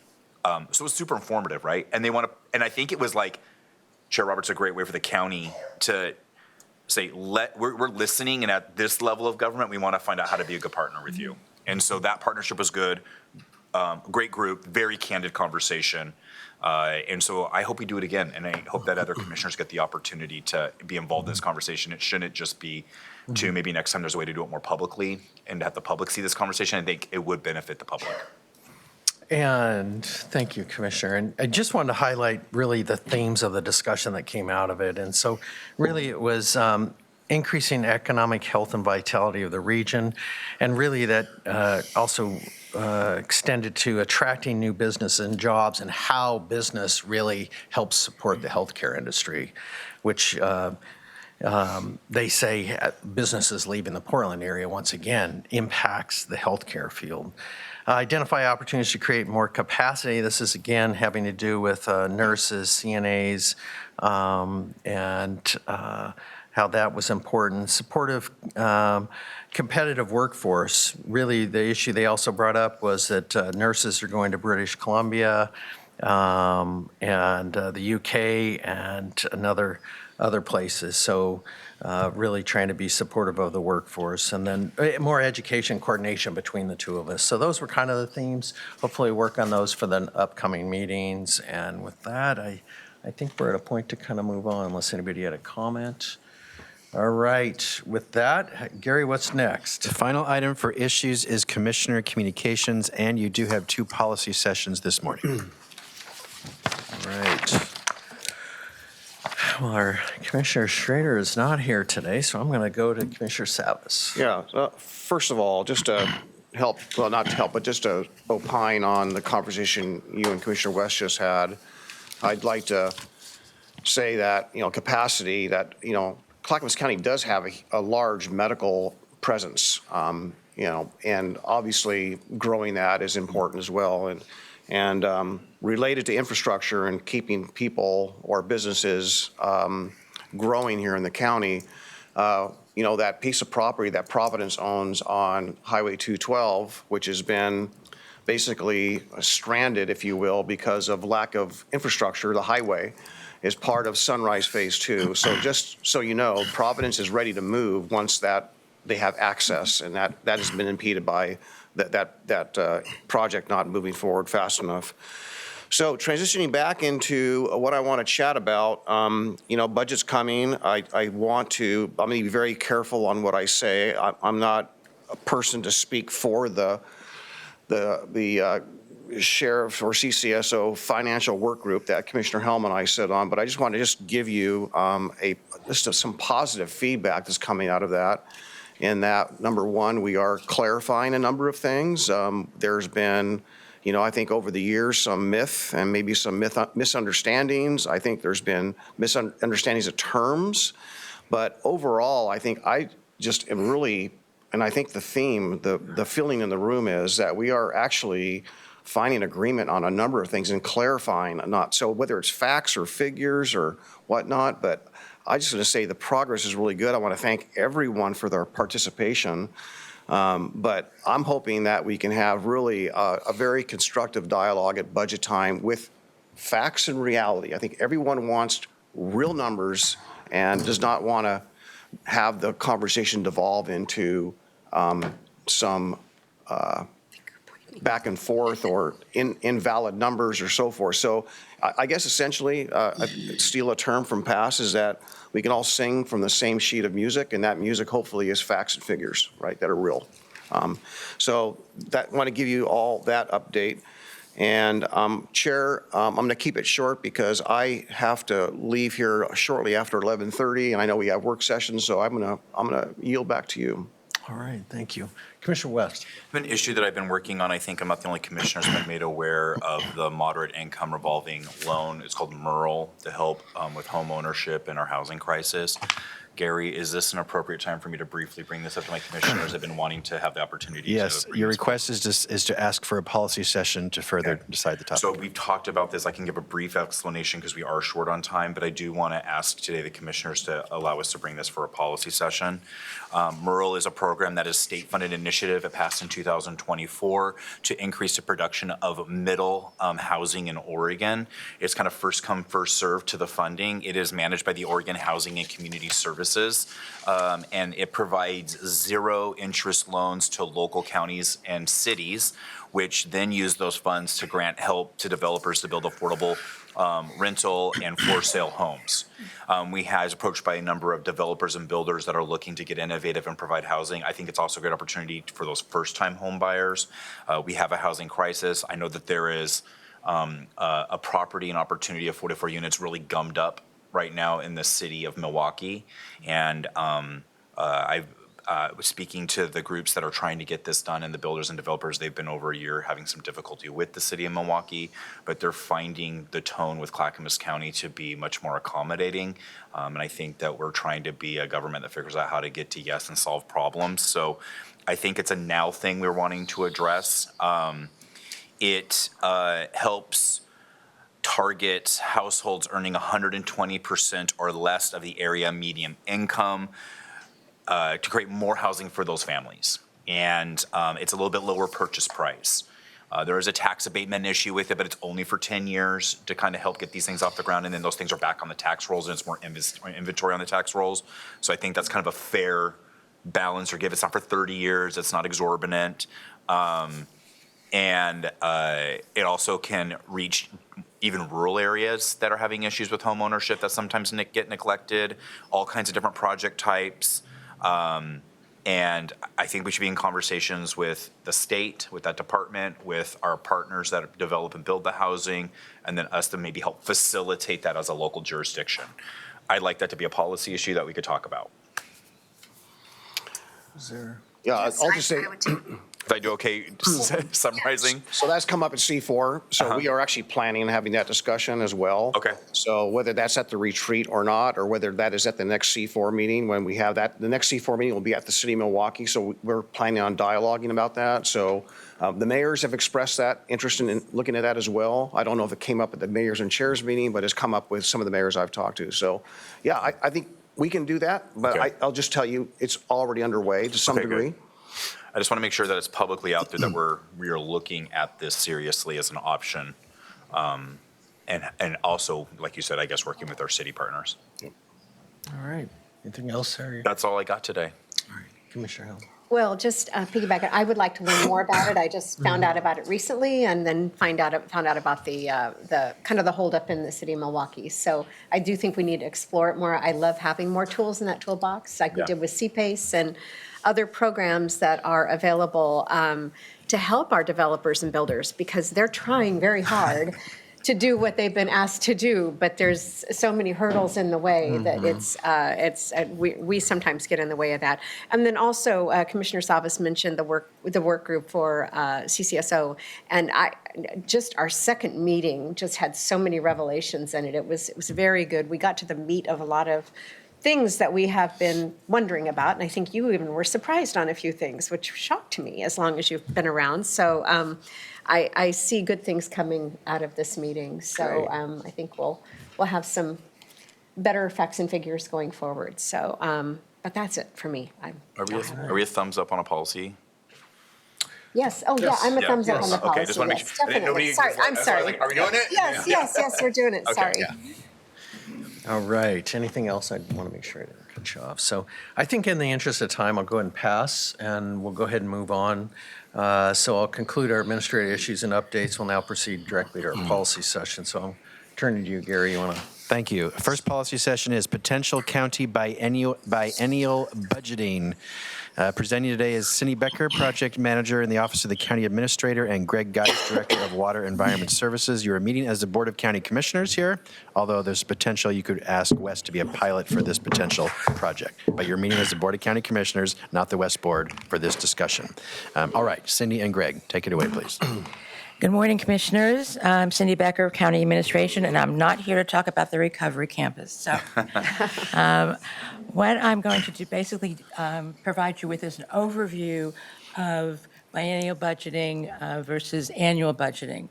So it's super informative, right? And and I think it was like, Chair Roberts, a great way for the county to say, we're listening, and at this level of government, we want to find out how to be a good partner with you. And so that partnership was good, great group, very candid conversation. And so I hope we do it again, and I hope that other commissioners get the opportunity to be involved in this conversation. It shouldn't just be to maybe next time there's a way to do it more publicly and to have the public see this conversation. I think it would benefit the public. And thank you, Commissioner. And I just wanted to highlight really the themes of the discussion that came out of it. And so really it was increasing economic health and vitality of the region, and really that also extended to attracting new business and jobs and how business really helps support the healthcare industry, which they say businesses leaving the Portland area once again impacts the healthcare field. Identify opportunities to create more capacity. This is again having to do with nurses, CNAs, and how that was important. Supportive, competitive workforce. Really, the issue they also brought up was that nurses are going to British Columbia and the UK and other places. So really trying to be supportive of the workforce, and then more education coordination between the two of us. So those were kind of the themes. Hopefully work on those for the upcoming meetings. And with that, I think we're at a point to kind of move on unless anybody had a comment. All right, with that, Gary, what's next? The final item for issues is Commissioner Communications, and you do have 2 policy sessions this morning. All right. Well, our Commissioner Schrader is not here today, so I'm going to go to Commissioner Savas. Yeah, first of all, just to help, well, not to help, but just to opine on the conversation you and Commissioner West just had, I'd like to say that, capacity, that, Clackamas County does have a large medical presence, and obviously growing that is important as well. And related to infrastructure and keeping people or businesses growing here in the county, that piece of property that Providence owns on Highway 212, which has been basically stranded, if you will, because of lack of infrastructure, the highway, is part of Sunrise Phase 2. So just so you know, Providence is ready to move once that they have access, and that has been impeded by that project not moving forward fast enough. So transitioning back into what I want to chat about, budget's coming. I'm going to be very careful on what I say. I'm not a person to speak for the sheriff or CCSO financial work group that Commissioner Helm and I sit on, but I just want to give you some positive feedback that's coming out of that. In that, number one, we are clarifying a number of things. There's been, I think over the years, some myth and maybe some misunderstandings. I think there's been misunderstandings of terms, but overall, I think I just am really, and I think the theme, the feeling in the room is that we are actually finding agreement on a number of things and clarifying, not so whether it's facts or figures or whatnot, but I just want to say the progress is really good. I want to thank everyone for their participation. But I'm hoping that we can have really a very constructive dialogue at budget time with facts and reality. I think everyone wants real numbers and does not want to have the conversation devolve into some back and forth or invalid numbers or so forth. So I guess essentially, steal a term from past, is that we can all sing from the same sheet of music, and that music hopefully is facts and figures, right, that are real. So I want to give you all that update. And Chair, I'm going to keep it short because I have to leave here shortly after 11:30, and I know we have work sessions, so I'm going to yield back to you. All right, thank you. Commissioner West. An issue that I've been working on, I think I'm not the only commissioner who's been made aware of the moderate income revolving loan. It's called MERL to help with home ownership and our housing crisis. Gary, is this an appropriate time for me to briefly bring this up to my commissioners? I've been wanting to have the opportunity Yes, to bring your this request is to ask for a policy session to further decide the topic. So we've talked about this. I can give a brief explanation because we are short on time, but I do want to ask today the commissioners to allow us to bring this for a policy session. MERL is a program that is state-funded initiative. It passed in 2024 to increase the production of middle housing in Oregon. It's kind of first come, first served to the funding. It is managed by the Oregon Housing and Community Services, and it provides zero interest loans to local counties and cities, which then use those funds to grant help to developers to build affordable rental and for sale homes. We was approached by a number of developers and builders that are looking to get innovative and provide housing. I think it's also a great opportunity for those first-time home buyers. We have a housing crisis. I know that there is a property and opportunity of 44 units really gummed up right now in the city of Milwaukee. And I was speaking to the groups that are trying to get this done, and the builders and developers. They've been over a year having some difficulty with the city of Milwaukee, but they're finding the tone with Clackamas County to be much more accommodating. And I think that we're trying to be a government that figures out how to get to yes and solve problems. So I think it's a now thing we're wanting to address. It helps target households earning 120% or less of the area median income to create more housing for those families. And it's a little bit lower purchase price. There is a tax abatement issue with it, but it's only for 10 years to kind of help get these things off the ground. And then those things are back on the tax rolls, and it's more inventory on the tax rolls. So I think that's kind of a fair balance or give. It's not for 30 years. It's not exorbitant. And it also can reach even rural areas that are having issues with home ownership that sometimes get neglected, all kinds of different project types. And I think we should be in conversations with the state, with that department, with our partners that develop and build the housing, and then us to maybe help facilitate that as a local jurisdiction. I'd like that to be a policy issue that we could talk about. Is there? Yeah, I'll just say, If I do okay summarizing? so that's come up at C4. So we are actually planning on having that discussion as well. Okay. So whether that's at the retreat or not, or whether that is at the next C4 meeting, when we have that, the next C4 meeting will be at the city of Milwaukee. So we're planning on dialoguing about that. So the mayors have expressed that interest in looking at that as well. I don't know if it came up at the mayors and chairs meeting, but it's come up with some of the mayors I've talked to. So yeah, I think we can do that, but Okay. I'll just tell you, it's already underway to some Okay, good. degree. I just want to make sure that it's publicly out there that we are looking at this seriously as an option. And also, like you said, I guess working with our city partners. All right. Anything else, Harry? That's all I got today. Commissioner Hill. Well, just piggyback, I would like to learn more about it. I just found out about it recently and then found out about the kind of the holdup in the city of Milwaukee. So I do think we need to explore it more. I love having more tools in that toolbox, like we Yeah. did with CPACE and other programs that are available to help our developers and builders, because they're trying very hard to do what they've been asked to do, but there's so many hurdles in the way that we sometimes get in the way of that. And then also Commissioner Savas mentioned the work group for CCSO, and just our second meeting just had so many revelations in it. It was very good. We got to the meat of a lot of things that we have been wondering about, and I think you even were surprised on a few things, which shocked me as long as you've been around. So I see good things coming out of this meeting. So I think we'll have some better facts and figures going forward. So, but that's it for me. Are we a thumbs up on a policy? Yes. Oh, yeah. I'm a Yeah, thumbs up on the yes. Okay, policy. just wanna make Yes, sure- I didn't- definitely. nobody- Sorry, I'm that's why I was sorry. like, are we doing it? Yes, we're doing it. Okay, Sorry. yeah. All right. Anything else? I want to make sure I didn't cut you off. So I think in the interest of time, I'll go ahead and pass, and we'll go ahead and move on. So I'll conclude our administrative issues and updates. We'll now proceed directly to our policy session. So I'll turn to you, Gary. You want to? Thank you. First policy session is potential county biennial budgeting. Presenting today is Cindy Becker, Project Manager in the Office of the County Administrator, and Greg Geis, Director of Water Environment Services. You are meeting as the Board of County Commissioners here, although there's potential you could ask West to be a pilot for this potential project. But you're meeting as the Board of County Commissioners, not the West Board, for this discussion. All right, Cindy and Greg, take it away, please. Good morning, Commissioners. I'm Cindy Becker, County Administration, and I'm not here to talk about the Recovery Campus. So what I'm going to do basically provide you with is an overview of biennial budgeting versus annual budgeting.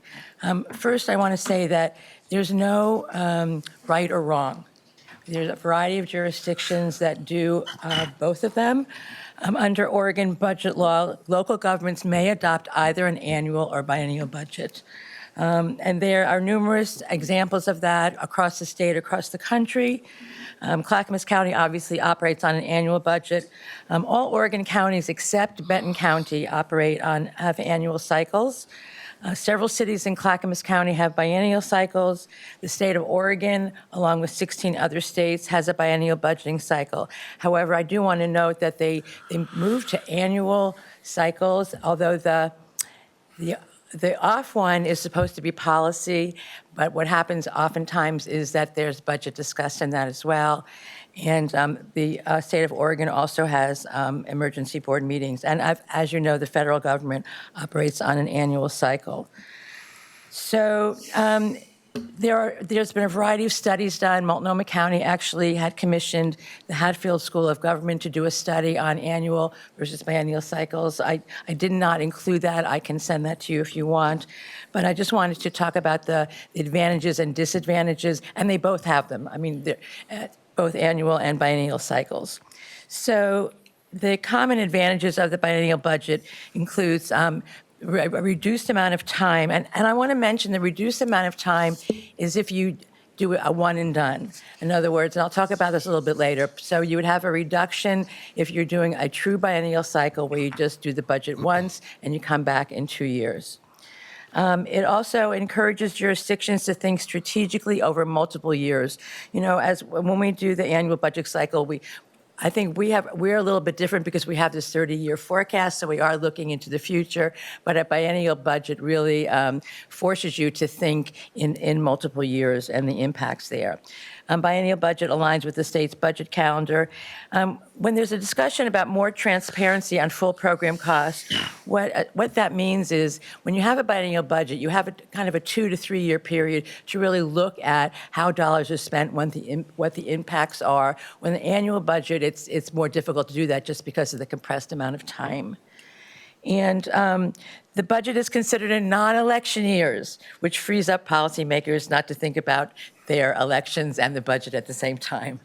First, I want to say that there's no right or wrong. There's a variety of jurisdictions that do both of them. Under Oregon budget law, local governments may adopt either an annual or biennial budget. And there are numerous examples of that across the state, across the country. Clackamas County obviously operates on an annual budget. All Oregon counties except Benton County have annual cycles. Several cities in Clackamas County have biennial cycles. The state of Oregon, along with 16 other states, has a biennial budgeting cycle. However, I do want to note that they moved to annual cycles, although the off one is supposed to be policy, but what happens oftentimes is that there's budget discussed in that as well. And the state of Oregon also has emergency board meetings. And as you know, the federal government operates on an annual cycle. So there's been a variety of studies done. Multnomah County actually had commissioned the Hatfield School of Government to do a study on annual versus biennial cycles. I did not include that. I can send that to you if you want. But I just wanted to talk about the advantages and disadvantages, and they both have them. I mean, both annual and biennial cycles. So the common advantages of the biennial budget includes a reduced amount of time. And I want to mention the reduced amount of time is if you do a one and done. In other words, and I'll talk about this a little bit later. So you would have a reduction if you're doing a true biennial cycle where you just do the budget once and you come back in 2 years. It also encourages jurisdictions to think strategically over multiple years. You know, when we do the annual budget cycle, I think we're a little bit different because we have this 30-year forecast, so we are looking into the future. But a biennial budget really forces you to think in multiple years and the impacts there. Biennial budget aligns with the state's budget calendar. When there's a discussion about more transparency on full program costs, what that means is when you have a biennial budget, you have kind of a 2 to 3 year period to really look at how dollars are spent, what the impacts are. When the annual budget, it's more difficult to do that just because of the compressed amount of time. And the budget is considered in non-election years, which frees up policymakers not to think about their elections and the budget at the same time.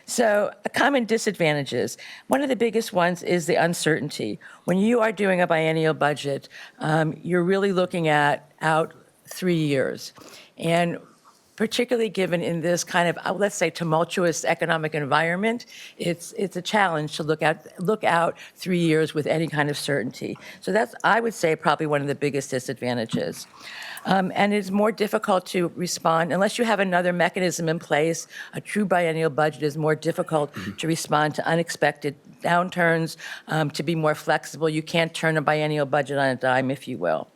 So common disadvantages. One of the biggest ones is the uncertainty. When you are doing a biennial budget, you're really looking out 3 years. And particularly given in this kind of, let's say, tumultuous economic environment, it's a challenge to look out 3 years with any kind of certainty. So that's, I would say, probably one of the biggest disadvantages. And it's more difficult to respond unless you have another mechanism in place. A true biennial budget is more difficult to respond to unexpected downturns, to be more flexible. You can't turn a biennial budget on a dime, if you will.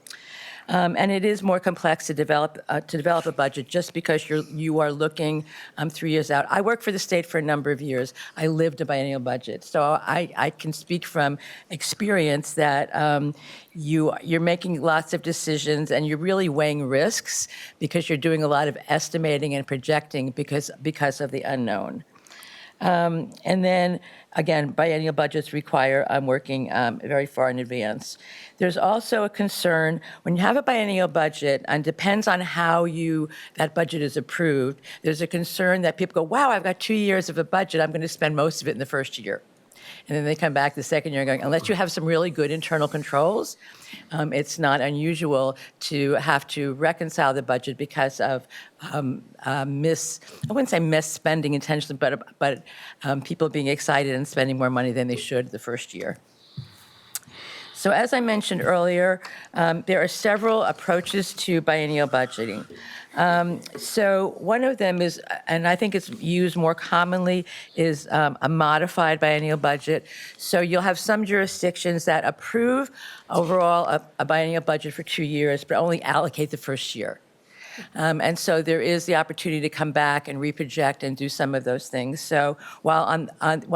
And it is more complex to develop a budget just because you are looking 3 years out. I worked for the state for a number of years. I lived a biennial budget, so I can speak from experience that you're making lots of decisions and you're really weighing risks because you're doing a lot of estimating and projecting because of the unknown. And then, again, biennial budgets require working very far in advance. There's also a concern when you have a biennial budget, and depends on how that budget is approved, there's a concern that people go, wow, I've got 2 years of a budget, I'm going to spend most of it in the first year. And then they come back the second year going, unless you have some really good internal controls, it's not unusual to have to reconcile the budget because of I wouldn't say misspending intentionally, but people being excited and spending more money than they should the first year. So as I mentioned earlier, there are several approaches to biennial budgeting. So one of them is, and I think it's used more commonly, is a modified biennial budget. So you'll have some jurisdictions that approve overall a biennial budget for 2 years, but only allocate the first year. And so there is the opportunity to come back and reproject and do some of those things. So while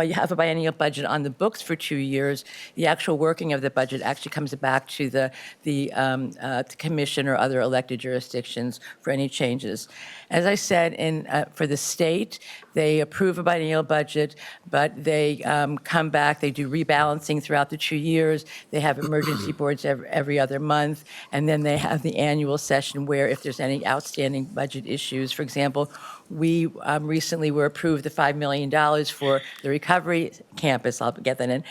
you have a biennial budget on the books for 2 years, the actual working of the budget actually comes back to the commission or other elected jurisdictions for any changes. As I said, for the state, they approve a biennial budget, but they come back, they do rebalancing throughout the 2 years. They have emergency boards every other month, and then they have the annual session where if there's any outstanding budget issues, for example, we recently were approved the $5 million for the recovery campus, I'll get that in,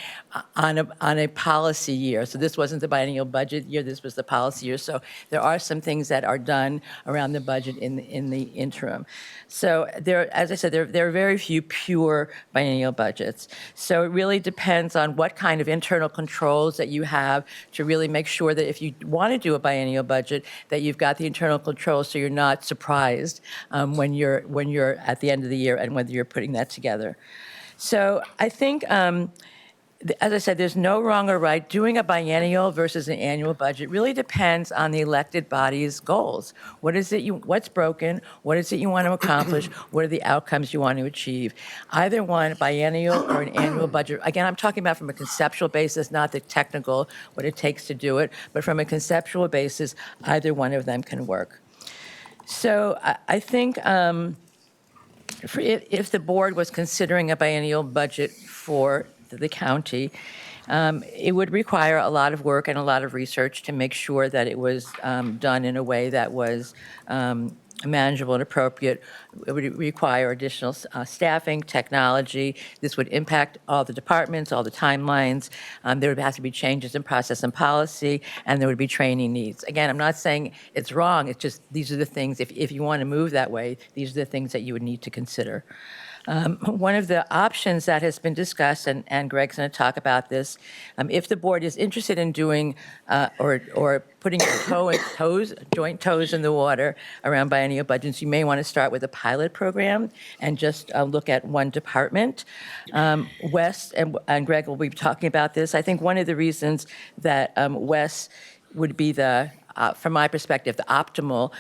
on a policy year. So this wasn't the biennial budget year, this was the policy year. So there are some things that are done around the budget in the interim. So as I said, there are very few pure biennial budgets. So it really depends on what kind of internal controls that you have to really make sure that if you want to do a biennial budget, that you've got the internal controls so you're not surprised when you're at the end of the year and whether you're putting that together. So I think, as I said, there's no wrong or right. Doing a biennial versus an annual budget really depends on the elected body's goals. What's broken? What is it you want to accomplish? What are the outcomes you want to achieve? Either one, biennial or an annual budget. Again, I'm talking about from a conceptual basis, not the technical, what it takes to do it, but from a conceptual basis, either one of them can work. So I think if the board was considering a biennial budget for the county, it would require a lot of work and a lot of research to make sure that it was done in a way that was manageable and appropriate. It would require additional staffing, technology. This would impact all the departments, all the timelines. There would have to be changes in process and policy, and there would be training needs. Again, I'm not saying it's wrong. It's just these are the things, if you want to move that way, these are the things that you would need to consider. One of the options that has been discussed, and Greg's going to talk about this, if the board is interested in doing or putting joint toes in the water around biennial budgets, you may want to start with a pilot program and just look at one department. Wes and Greg will be talking about this. I think one of the reasons that Wes would be from my perspective, the optimal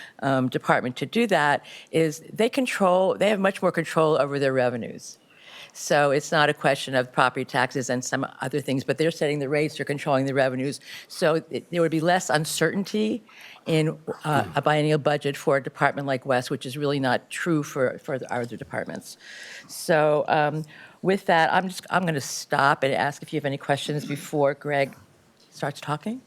department to do that is they have much more control over their revenues. So it's not a question of property taxes and some other things, but they're setting the rates, they're controlling the revenues. So there would be less uncertainty in a biennial budget for a department like West, which is really not true for our other departments. So with that, I'm going to stop and ask if you have any questions before Greg starts talking.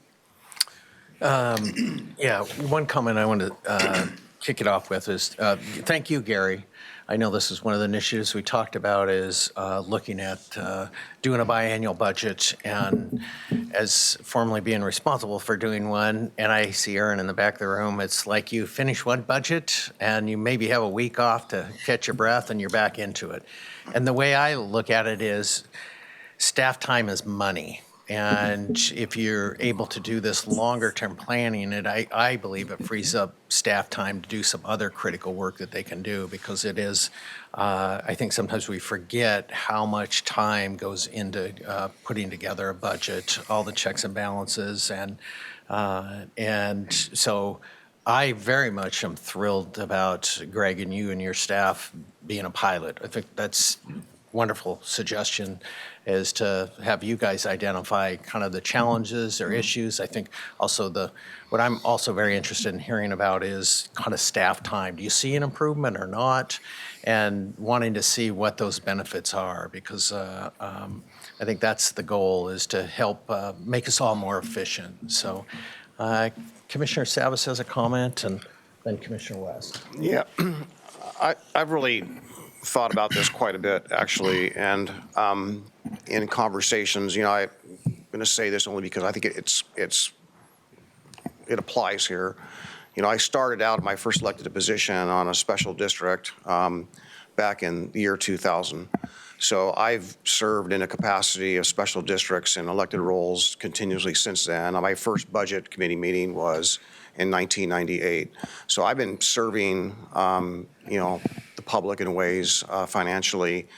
Yeah, one comment I want to kick it off with is, thank you, Gary. I know this is one of the initiatives we talked about is looking at doing a biannual budget, and as formerly being responsible for doing one, and I see Aaron in the back of the room, it's like you finish one budget and you maybe have a week off to catch your breath and you're back into it. And the way I look at it is staff time is money. And if you're able to do this longer-term planning, I believe it frees up staff time to do some other critical work that they can do, because it is, I think sometimes we forget how much time goes into putting together a budget, all the checks and balances, and so I very much am thrilled about Greg and you and your staff being a pilot. I think that's wonderful suggestion, is to have you guys identify kind of the challenges or issues. I think also what I'm also very interested in hearing about is kind of staff time. Do you see an improvement or not? And wanting to see what those benefits are, because I think that's the goal, is to help make us all more efficient. So Commissioner Savas has a comment, and then Commissioner West. Yeah, I've really thought about this quite a bit, actually, and in conversations, I'm going to say this only because I think it applies here. I started out my first elected position on a special district back in the year 2000. So I've served in a capacity of special districts and elected roles continuously since then. My first budget committee meeting was in 1998. So I've been serving, the public in ways financially.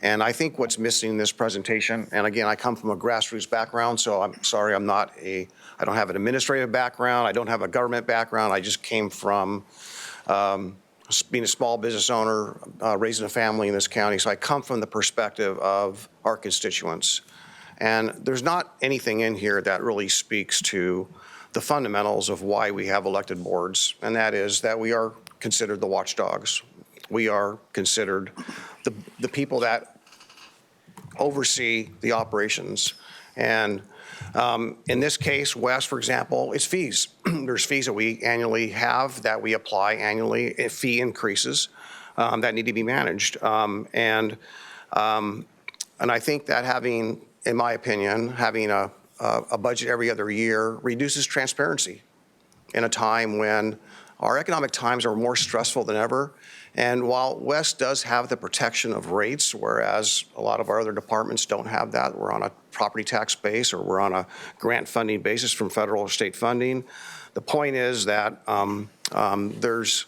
And I think what's missing in this presentation, and again, I come from a grassroots background, so I'm sorry, I don't have an administrative background, I don't have a government background, I just came from being a small business owner, raising a family in this county, so I come from the perspective of our constituents. And there's not anything in here that really speaks to the fundamentals of why we have elected boards, and that is that we are considered the watchdogs. We are considered the people that oversee the operations. And in this case, West, for example, it's fees. There's fees that we annually have that we apply annually, fee increases that need to be managed. And I think that having, in my opinion, having a budget every other year reduces transparency in a time when our economic times are more stressful than ever. And while West does have the protection of rates, whereas a lot of our other departments don't have that, we're on a property tax base or we're on a grant funding basis from federal or state funding. The point is that there's,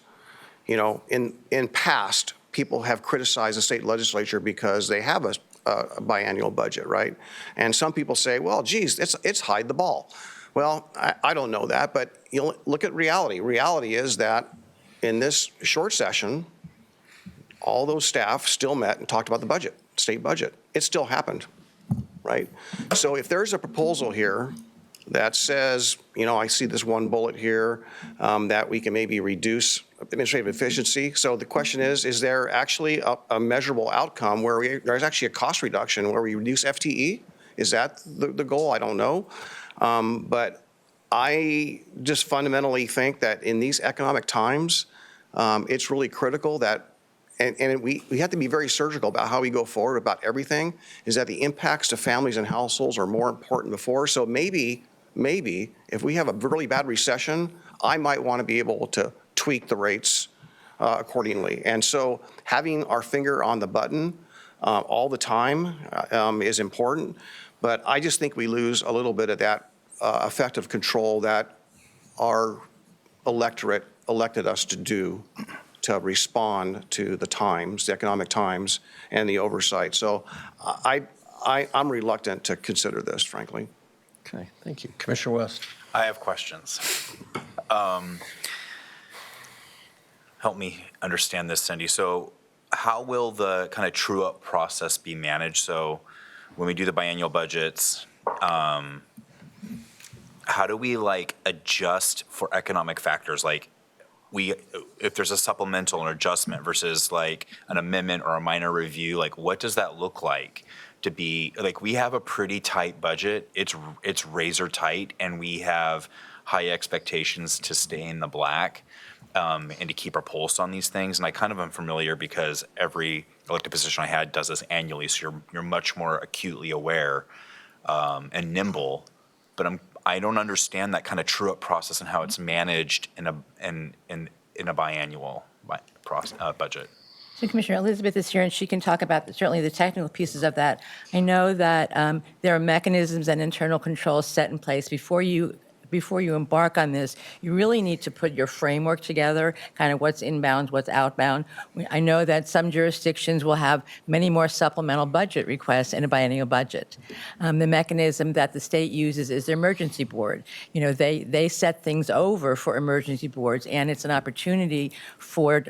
in past, people have criticized the state legislature because they have a biannual budget, right? And some people say, well, geez, it's hide the ball. Well, I don't know that, but look at reality. Reality is that in this short session, all those staff still met and talked about the budget, state budget. It still happened, right? So if there's a proposal here that says, I see this one bullet here, that we can maybe reduce administrative efficiency. So the question is there actually a measurable outcome where there's actually a cost reduction where we reduce FTE? Is that the goal? I don't know. But I just fundamentally think that in these economic times, it's really critical that, and we have to be very surgical about how we go forward about everything, is that the impacts to families and households are more important before. So maybe if we have a really bad recession, I might want to be able to tweak the rates accordingly. And so having our finger on the button all the time is important. But I just think we lose a little bit of that effective control that our electorate elected us to do, to respond to the times, the economic times, and the oversight. So I'm reluctant to consider this, frankly. Okay, thank you. Commissioner West. I have questions. Help me understand this, Cindy. So how will the kind of true-up process be managed? So when we do the biannual budgets, how do we adjust for economic factors? If there's a supplemental or adjustment versus an amendment or a minor review, what does that look like to be, we have a pretty tight budget. It's razor tight, and we have high expectations to stay in the black. and to keep our pulse on these things. And I kind of am familiar because every elected position I had does this annually, so you're much more acutely aware and nimble. But I don't understand that kind of true up process and how it's managed in a biannual budget. So Commissioner Elizabeth is here, and she can talk about certainly the technical pieces of that. I know that there are mechanisms and internal controls set in place before you embark on this. You really need to put your framework together, kind of what's inbound, what's outbound. I know that some jurisdictions will have many more supplemental budget requests in a biennial budget. The mechanism that the state uses is the emergency board. You know, they set things over for emergency boards, and it's an opportunity for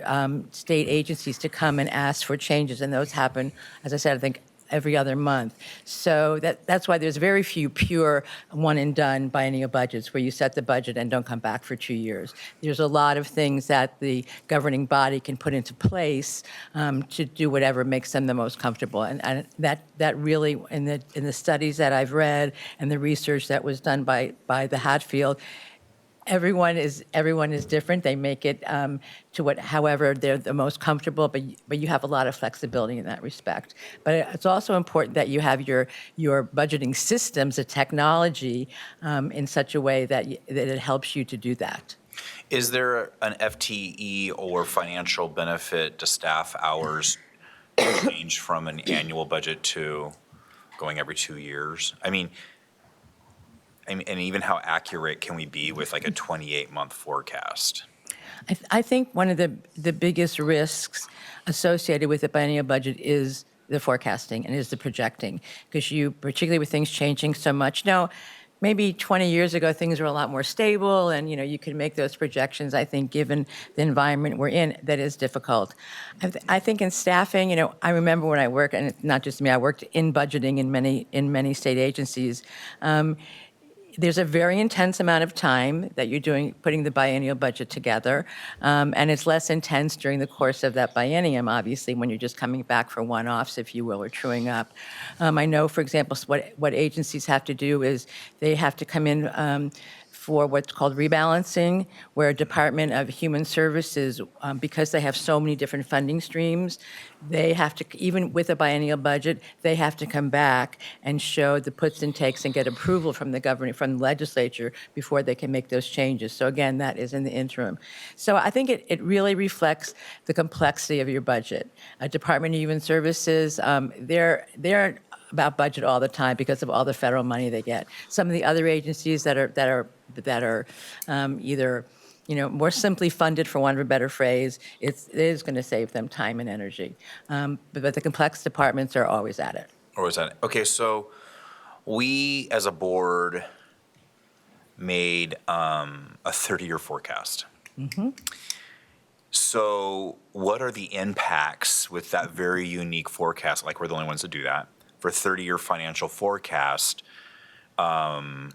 state agencies to come and ask for changes, and those happen, as I said, I think every other month. So that's why there's very few pure one and done biennial budgets where you set the budget and don't come back for 2 years. There's a lot of things that the governing body can put into place to do whatever makes them the most comfortable. And that really, in the studies that I've read and the research that was done by the Hatfield, everyone is different. They make it to however they're the most comfortable, but you have a lot of flexibility in that respect. But it's also important that you have your budgeting systems, the technology, in such a way that it helps you to do that. Is there an FTE or financial benefit to staff hours change from an annual budget to going every 2 years? I mean, and even how accurate can we be with like a 28-month forecast? I think one of the biggest risks associated with the biennial budget is the forecasting and is the projecting, because particularly with things changing so much. Now, maybe 20 years ago, things were a lot more stable, and you could make those projections. I think, given the environment we're in, that is difficult. I think in staffing, I remember when I worked, and it's not just me, I worked in budgeting in many state agencies. There's a very intense amount of time that you're putting the biennial budget together, and it's less intense during the course of that biennium, obviously, when you're just coming back for one-offs, if you will, or truing up. I know, for example, what agencies have to do is they have to come in for what's called rebalancing, where Department of Human Services, because they have so many different funding streams, they have to, even with a biennial budget, they have to come back and show the puts and takes and get approval from the legislature before they can make those changes. So again, that is in the interim. So I think it really reflects the complexity of your budget. Department of Human Services, they're about budget all the time because of all the federal money they get. Some of the other agencies that are either more simply funded, for want of a better phrase, it is going to save them time and energy. But the complex departments are always at it. Okay, so we as a board made a 30-year forecast. Mm-hmm. So what are the impacts with that very unique forecast? Like, we're the only ones to do that. For 30-year financial forecast, how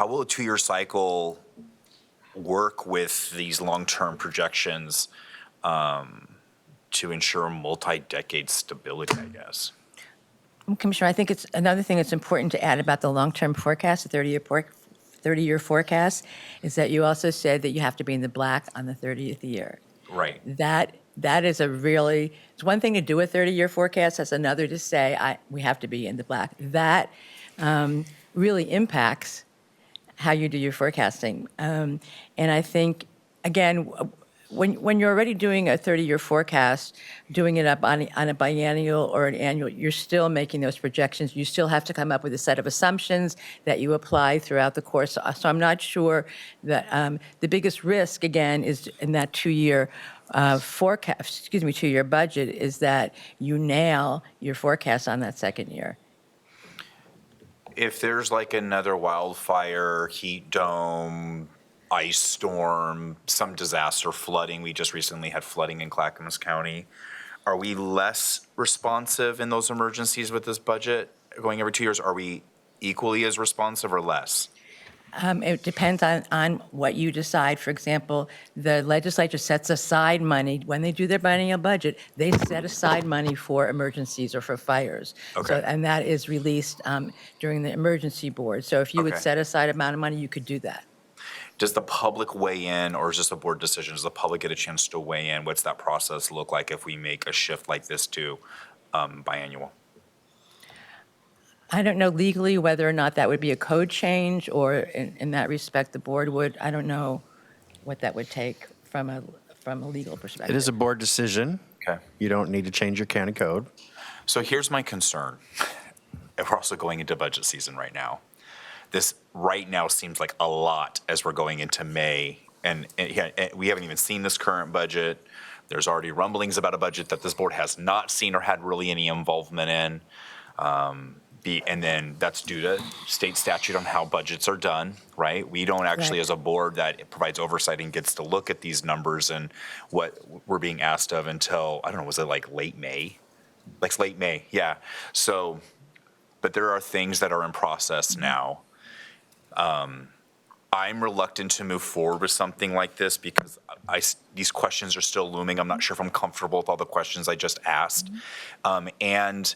will a 2-year cycle work with these long-term projections to ensure multi-decade stability, I guess? Commissioner, I think it's another thing that's important to add about the long-term forecast, the 30-year forecast, is that you also said that you have to be in the black on the 30th year. Right. That is it's one thing to do a 30-year forecast, that's another to say, we have to be in the black. That really impacts how you do your forecasting. And I think, again, when you're already doing a 30-year forecast, doing it up on a biennial or an annual, you're still making those projections. You still have to come up with a set of assumptions that you apply throughout the course. So I'm not sure that the biggest risk, again, is in that 2-year forecast, 2-year budget, is that you nail your forecast on that second year. If there's like another wildfire, heat dome, ice storm, some disaster, flooding, we just recently had flooding in Clackamas County, are we less responsive in those emergencies with this budget going every 2 years? Are we equally as responsive or less? It depends on what you decide. For example, the legislature sets aside money. When they do their biennial budget, they set aside money for emergencies or for fires. Okay. And that is released during the emergency board. So if you would Okay. set aside amount of money, you could do that. Does the public weigh in, or is this a board decision? Does the public get a chance to weigh in? What's that process look like if we make a shift like this to biannual? I don't know legally whether or not that would be a code change, or in that respect, the board would. I don't know what that would take from a legal perspective. It is a board decision. Okay. You don't need to change your county code. So here's my concern. And we're also going into budget season right now. This right now seems like a lot as we're going into May. And we haven't even seen this current budget. There's already rumblings about a budget that this board has not seen or had really any involvement in. And then that's due to state statute on how budgets are done, right? We don't actually, Right. as a board that provides oversight and gets to look at these numbers and what we're being asked of until, I don't know, was it like late May? Like late May, yeah. So, but there are things that are in process now. I'm reluctant to move forward with something like this because these questions are still looming. I'm not sure if I'm comfortable with all the questions I just asked. And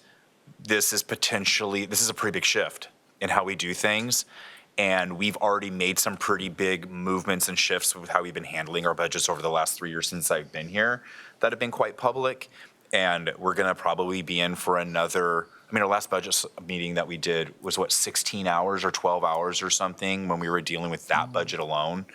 this is a pretty big shift in how we do things. And we've already made some pretty big movements and shifts with how we've been handling our budgets over the last 3 years since I've been here that have been quite public. And we're going to probably be in for another, our last budget meeting that we did was 16 hours or 12 hours or something when we were dealing with that budget alone.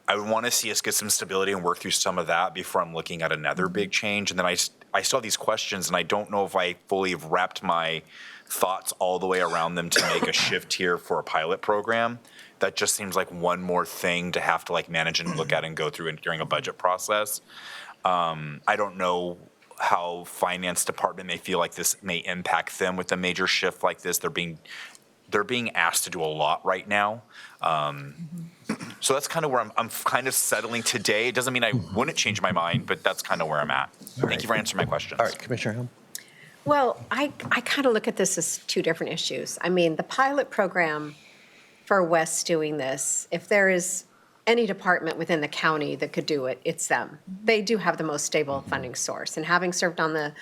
I would want to see us get some stability and work through some of that before I'm looking at another big change. And then I still have these questions, and I don't know if I fully have wrapped my thoughts all the way around them to make a shift here for a pilot program. That just seems like one more thing to have to manage and look at and go through during a budget process. I don't know how finance department may feel like this may impact them with a major shift like this. They're being asked to do a lot right now. So that's kind of where I'm kind of settling today. It doesn't mean I wouldn't change my mind, but that's kind of where I'm at. Thank you for answering my questions. All right, Commissioner Helm. Well, I kind of look at this as two different issues. The pilot program for Wes doing this, if there is any department within the county that could do it, it's them. They do have the most stable funding source. And having served on the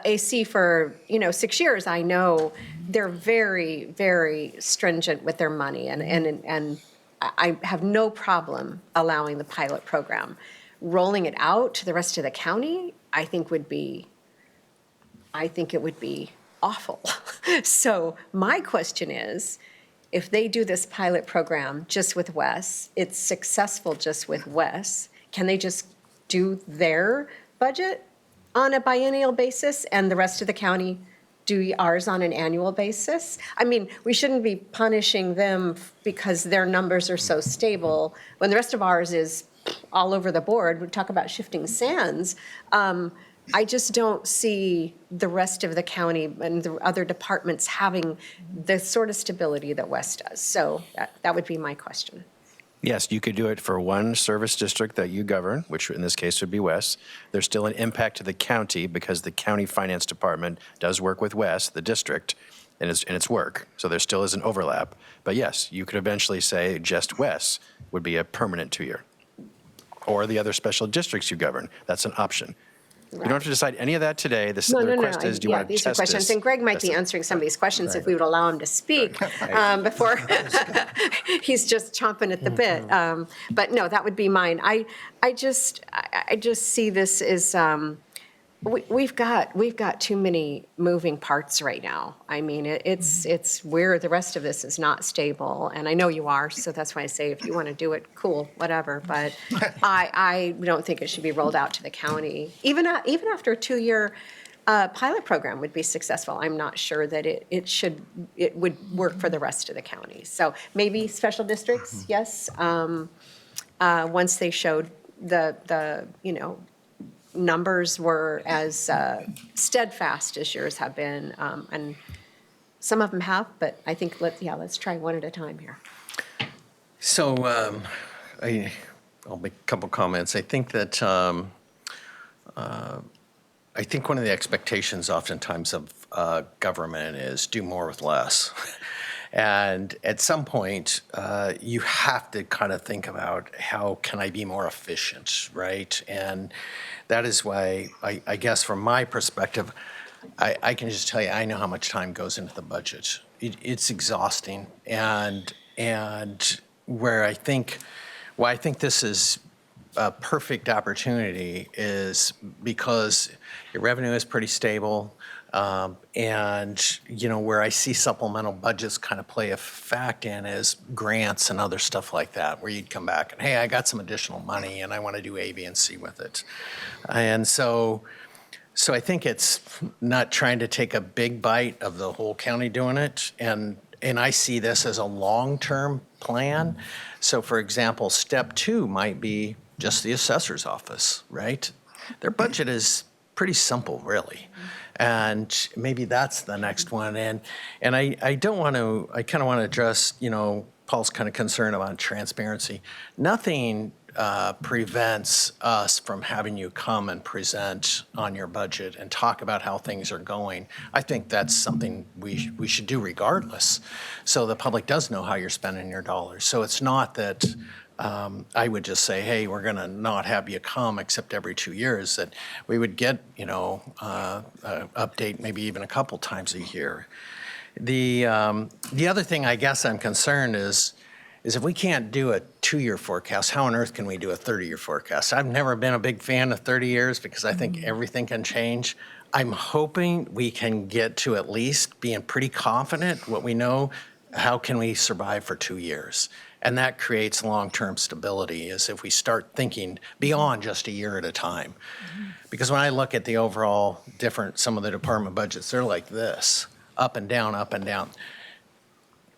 AC for 6 years, I know they're very, very stringent with their money, and I have no problem allowing the pilot program. Rolling it out to the rest of the county, I think it would be awful. So my question is, if they do this pilot program just with Wes, it's successful just with Wes, can they just do their budget on a biennial basis and the rest of the county do ours on an annual basis? We shouldn't be punishing them because their numbers are so stable when the rest of ours is all over the board. We talk about shifting sands. I just don't see the rest of the county and the other departments having the sort of stability that West does. So that would be my question. Yes, you could do it for one service district that you govern, which in this case would be Wes. There's still an impact to the county because the county finance department does work with Wes, the district, in its work. So there still is an overlap. But yes, you could eventually say just Wes would be a permanent 2-year. Or the other special districts you govern. That's an option. You don't have to decide any of that today. The request is, do you want to These test are questions, this? and Greg might be answering some of these questions if we would allow him to speak before he's just chomping at the bit. But no, that would be mine. I just see this as we've got too many moving parts right now. It's where the rest of this is not stable, and I know you are, so that's why I say if you want to do it, cool, whatever. But I don't think it should be rolled out to the county, even after a 2-year pilot program would be successful. I'm not sure that it would work for the rest of the county. So maybe special districts, yes. Once they showed the numbers were as steadfast as yours have been, and some of them have, but I think let's try one at a time here. So I'll make a couple comments. I think that one of the expectations oftentimes of government is do more with less. And at some point, you have to kind of think about how can I be more efficient, right? And that is why, I guess from my perspective, I can just tell you, I know how much time goes into the budget. It's exhausting. And where I think, why I think this is a perfect opportunity is because your revenue is pretty stable. And, you know, where I see supplemental budgets kind of play a fact in is grants and other stuff like that, where you'd come back and, hey, I got some additional money and I want to do A, B, and C with it. And so I think it's not trying to take a big bite of the whole county doing it. And I see this as a long-term plan. So for example, step 2 might be just the assessor's office, right? Their budget is pretty simple, really. And maybe that's the next one. And I don't want to, I kind of want to address, you know, Paul's kind of concern about transparency. Nothing prevents us from having you come and present on your budget and talk about how things are going. I think that's something we should do regardless, so the public does know how you're spending your dollars. So it's not that I would just say, hey, we're going to not have you come except every 2 years, that we would get, you know, update maybe even a couple times a year. The other thing I guess I'm concerned is if we can't do a 2-year forecast, how on earth can we do a 30-year forecast? I've never been a big fan of 30 years because I think everything can change. I'm hoping we can get to at least being pretty confident what we know, how can we survive for 2 years? And that creates long-term stability, is if we start thinking beyond just a year at a time. Because when I look at the overall some of the department budgets, they're like this, up and down, up and down.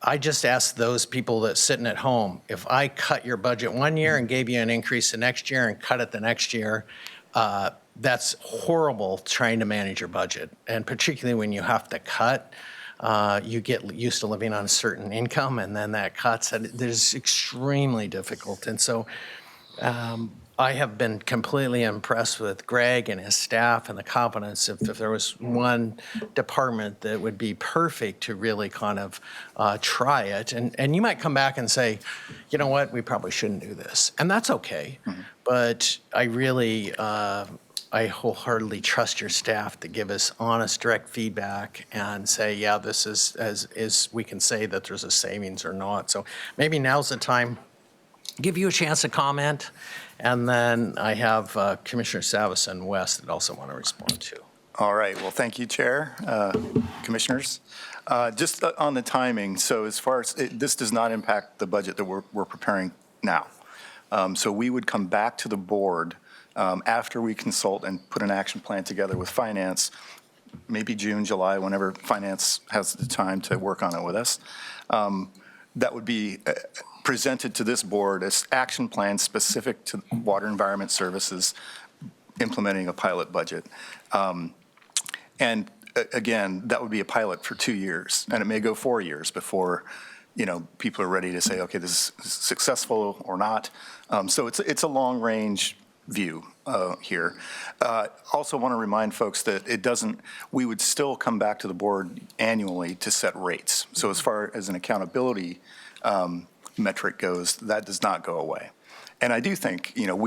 I just ask those people that sitting at home, if I cut your budget 1 year and gave you an increase the next year and cut it the next year, that's horrible trying to manage your budget. And particularly when you have to cut, you get used to living on a certain income, and then that cuts. That is extremely difficult. And so I have been completely impressed with Greg and his staff and the competence. If there was one department that would be perfect to really kind of try it, and you might come back and say, you know what, we probably shouldn't do this. And that's okay. But I really, I wholeheartedly trust your staff to give us honest, direct feedback and say, yeah, this is we can say that there's a savings or not. So maybe now's the time, give you a chance to comment. And then I have Commissioner Savas and West that also want to respond to. All right. Well, thank you, Chair, Commissioners. Just on the timing, so as far as, this does not impact the budget that we're preparing now. So we would come back to the board after we consult and put an action plan together with Finance, maybe June, July, whenever Finance has the time to work on it with us. That would be presented to this board as action plans specific to Water Environment Services implementing a pilot budget. And again, that would be a pilot for 2 years, and it may go 4 years before, you know, people are ready to say, okay, this is successful or not. So it's a long range view here. Also want to remind folks that we would still come back to the board annually to set rates. So as far as an accountability metric goes, that does not go away. And I do think, you know,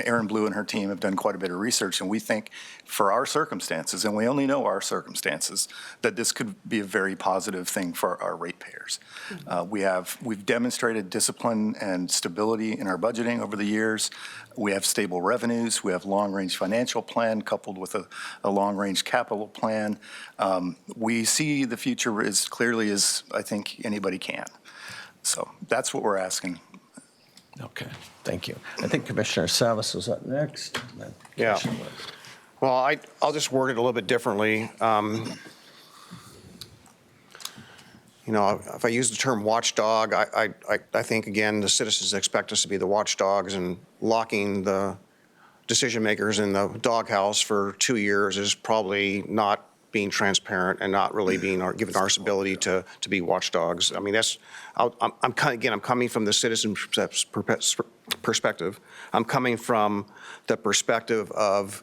Erin Blue and her team have done quite a bit of research, and we think for our circumstances, and we only know our circumstances, that this could be a very positive thing for our ratepayers. We've demonstrated discipline and stability in our budgeting over the years. We have stable revenues. We have long-range financial plan coupled with a long-range capital plan. We see the future as clearly as I think anybody can. So that's what we're asking. Okay, thank you. I think Commissioner Savas was up next. Yeah. Well, I'll just word it a little bit differently. You know, if I use the term watchdog, I think, again, the citizens expect us to be the watchdogs, and locking the decision makers in the doghouse for 2 years is probably not being transparent and not really being given our ability to be watchdogs. I mean, I'm coming from the citizen perspective. I'm coming from the perspective of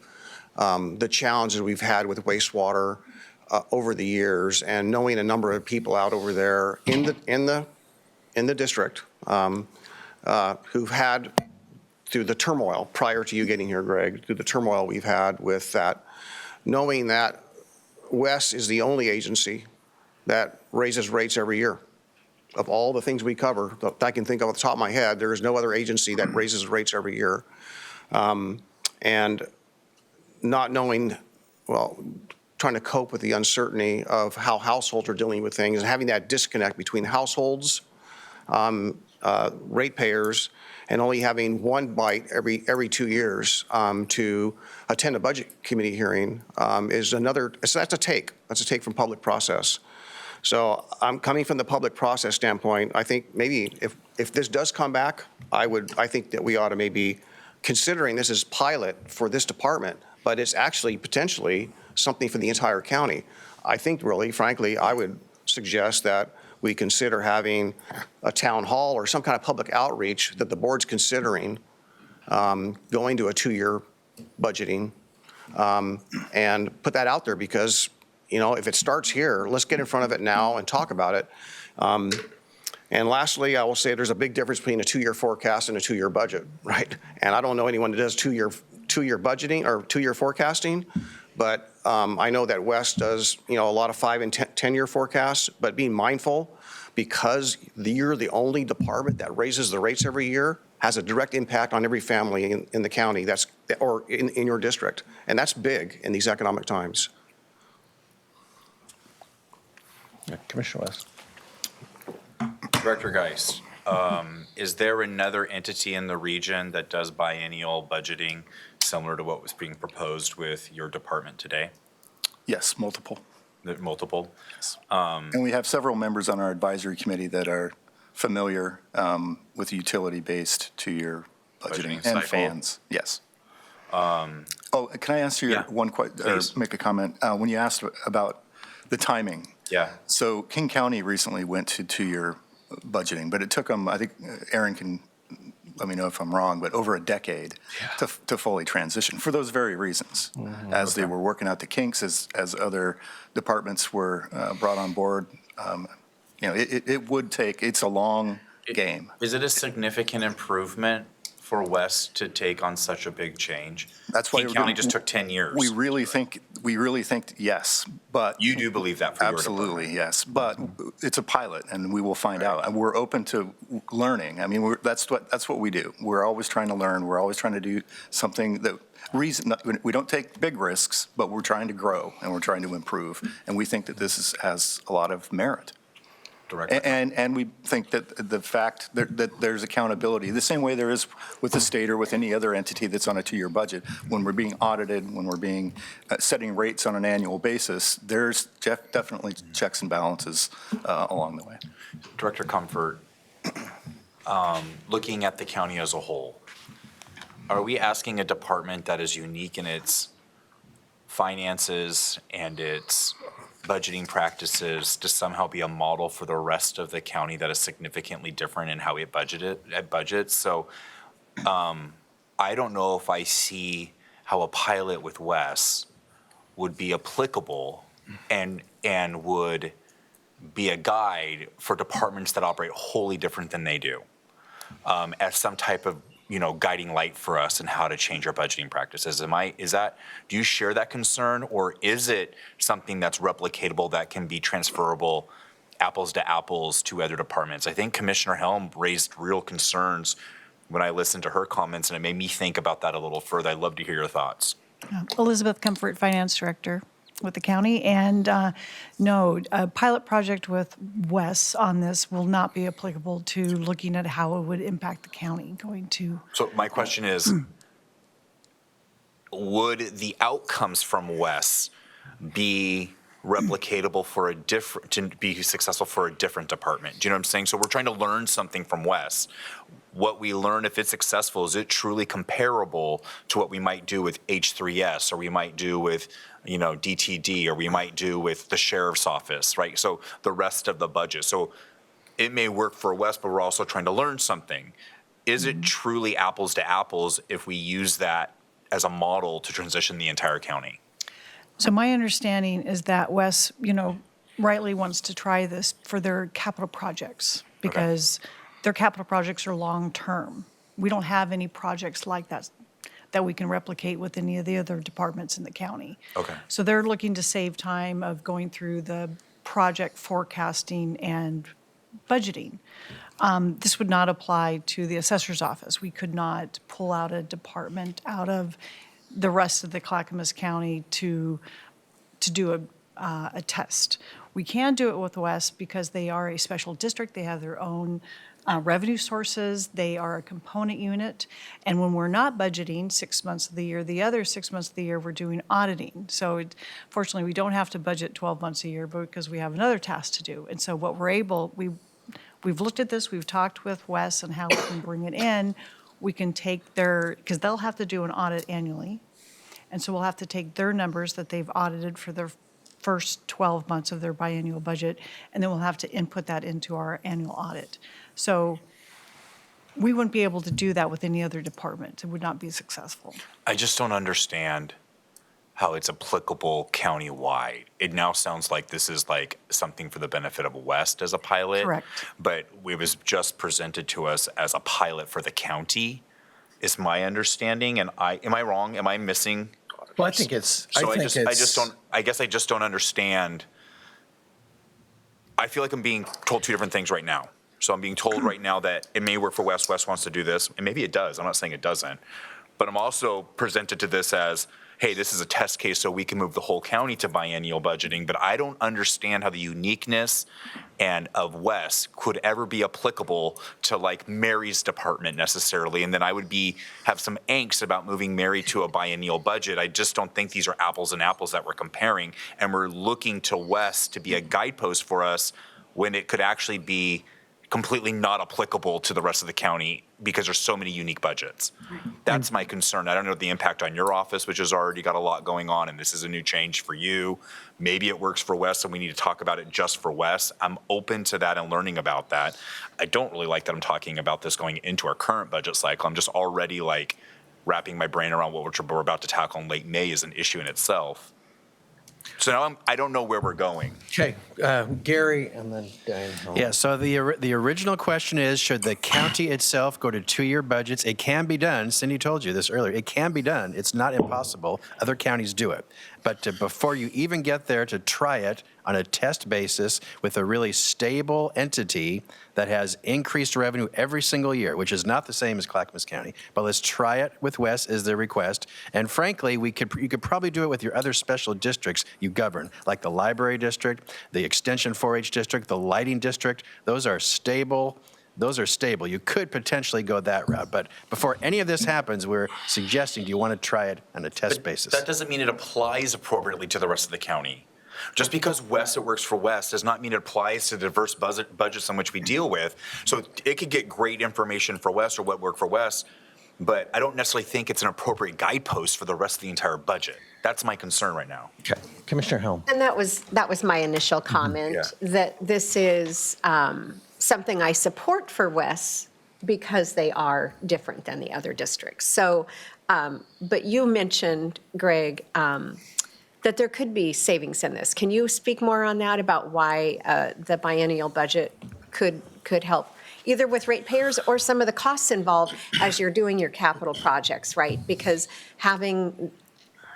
the challenges we've had with wastewater over the years, and knowing a number of people out over there in the district who've had, through the turmoil prior to you getting here, Greg, through the turmoil we've had with that, knowing that WES is the only agency that raises rates every year. of all the things we cover, that I can think of off the top of my head, there is no other agency that raises rates every year. And not knowing, well, trying to cope with the uncertainty of how households are dealing with things and having that disconnect between households, ratepayers, and only having one bite every 2 years to attend a budget committee hearing is another, so that's a take. That's a take from public process. So I'm coming from the public process standpoint. I think maybe if this does come back, I think that we ought to maybe considering this as pilot for this department, but it's actually potentially something for the entire county. I think really, frankly, I would suggest that we consider having a town hall or some kind of public outreach that the board's considering going to a 2-year budgeting and put that out there because, you know, if it starts here, let's get in front of it now and talk about it. And lastly, I will say there's a big difference between a 2-year forecast and a 2-year budget, right? And I don't know anyone that does 2-year budgeting or 2-year forecasting, but I know that West does, you know, a lot of 5 and 10-year forecasts, but being mindful because you're the only department that raises the rates every year has a direct impact on every family in the county or in your district. And that's big in these economic times. Commissioner West. Director Geist, is there another entity in the region that does biennial budgeting similar to what was being proposed with your department today? Yes, multiple. Multiple? And we have several members on our advisory committee that are familiar with utility-based 2-year budgeting and cycle. fans. Yes. Oh, can I answer your Yeah, one question, or please. make a comment? When you asked about the timing. Yeah. So King County recently went to 2-year budgeting, but it took them, I think Aaron can let me know if I'm wrong, but over a decade to fully transition for those very reasons. As they were working out the kinks, as other departments were brought on board, you know, it would take, it's a long game. Is it a significant improvement for West to take on such a big change? That's why King County just took 10 years. We really think yes, but. You do believe that for your department? Absolutely, yes. But it's a pilot, and we will find out. And we're open to learning. I mean, that's what we do. We're always trying to learn. We're always trying to do something that we don't take big risks, but we're trying to grow, and we're trying to improve. And we think that this has a lot of merit. Director. And we think that the fact that there's accountability, the same way there is with the state or with any other entity that's on a 2-year budget, when we're being audited, when we're being setting rates on an annual basis, there's definitely checks and balances along the way. Director Comfort, looking at the county as a whole, are we asking a department that is unique in its finances and its budgeting practices to somehow be a model for the rest of the county that is significantly different in how it budgets? So I don't know if I see how a pilot with Wes would be applicable and would be a guide for departments that operate wholly different than they do, as some type of guiding light for us in how to change our budgeting practices. Do you share that concern, or is it something that's replicatable that can be transferable apples to apples to other departments? I think Commissioner Helm raised real concerns when I listened to her comments, and it made me think about that a little further. I'd love to hear your thoughts. Elizabeth Comfort, Finance Director with the county. And no, a pilot project with Wes on this will not be applicable to looking at how it would impact the county going to. So my question is, would the outcomes from Wes be replicatable to be successful for a different department? Do you know what I'm saying? So we're trying to learn something from Wes. What we learn, if it's successful, is it truly comparable to what we might do with H3S, or we might do with DTD, or we might do with the sheriff's office, right? So the rest of the budget. So it may work for Wes, but we're also trying to learn something. Is it truly apples to apples if we use that as a model to transition the entire county? So my understanding is that Wes, rightly wants to try this for their capital projects because their capital projects are long-term. We don't have any projects like that we can replicate with any of the other departments in the county. Okay. So they're looking to save time of going through the project forecasting and budgeting. This would not apply to the assessor's office. We could not pull out a department out of the rest of the Clackamas County to do a test. We can do it with West because they are a special district. They have their own revenue sources. They are a component unit. And when we're not budgeting 6 months of the year, the other 6 months of the year, we're doing auditing. So fortunately, we don't have to budget 12 months a year because we have another task to do. And so what we've looked at this, we've talked with Wes on how we can bring it in. We can take because they'll have to do an audit annually. And so we'll have to take their numbers that they've audited for their first 12 months of their biennial budget, and then we'll have to input that into our annual audit. So we wouldn't be able to do that with any other department. It would not be successful. I just don't understand how it's applicable countywide. It now sounds like this is like something for the benefit of West as a pilot. Correct. But it was just presented to us as a pilot for the county, is my understanding. And am I wrong? Am I missing? Well, I think it's, I guess I just don't understand. I feel like I'm being told two different things right now. So I'm being told right now that it may work for West. West wants to do this, and maybe it does. I'm not saying it doesn't. But I'm also presented to this as, hey, this is a test case so we can move the whole county to biennial budgeting. But I don't understand how the uniqueness of West could ever be applicable to like Mary's department necessarily. And then I would have some angst about moving Mary to a biennial budget. I just don't think these are apples and apples that we're comparing. And we're looking to West to be a guidepost for us when it could actually be completely not applicable to the rest of the county because there's so many unique budgets. That's my concern. I don't know the impact on your office, which has already got a lot going on, and this is a new change for you. Maybe it works for West, and we need to talk about it just for West. I'm open to that and learning about that. I don't really like that I'm talking about this going into our current budget cycle. I'm just already like wrapping my brain around what we're about to tackle in late May is an issue in itself. So now I don't know where we're going. okay, Gary and then Diane. Yeah, so the original question is, should the county itself go to 2-year budgets? It can be done. Cindy told you this earlier. It can be done. It's not impossible. Other counties do it. But before you even get there, to try it on a test basis with a really stable entity that has increased revenue every single year, which is not the same as Clackamas County. But let's try it with West is the request. And frankly, you could probably do it with your other special districts you govern, like the library district, the extension 4-H district, the lighting district. Those are stable. You could potentially go that route. But before any of this happens, we're suggesting, do you want to try it on a test basis? That doesn't mean it applies appropriately to the rest of the county. Just because West, it works for West, does not mean it applies to the diverse budgets on which we deal with. So it could get great information for West or what worked for West, but I don't necessarily think it's an appropriate guidepost for the rest of the entire budget. That's my concern right now. Okay, Commissioner Helm. And that was my initial comment, that this is something I support for Wes because they are different than the other districts. So, but you mentioned, Greg, that there could be savings in this. Can you speak more on that about why the biennial budget could help either with ratepayers or some of the costs involved as you're doing your capital projects, right? Because having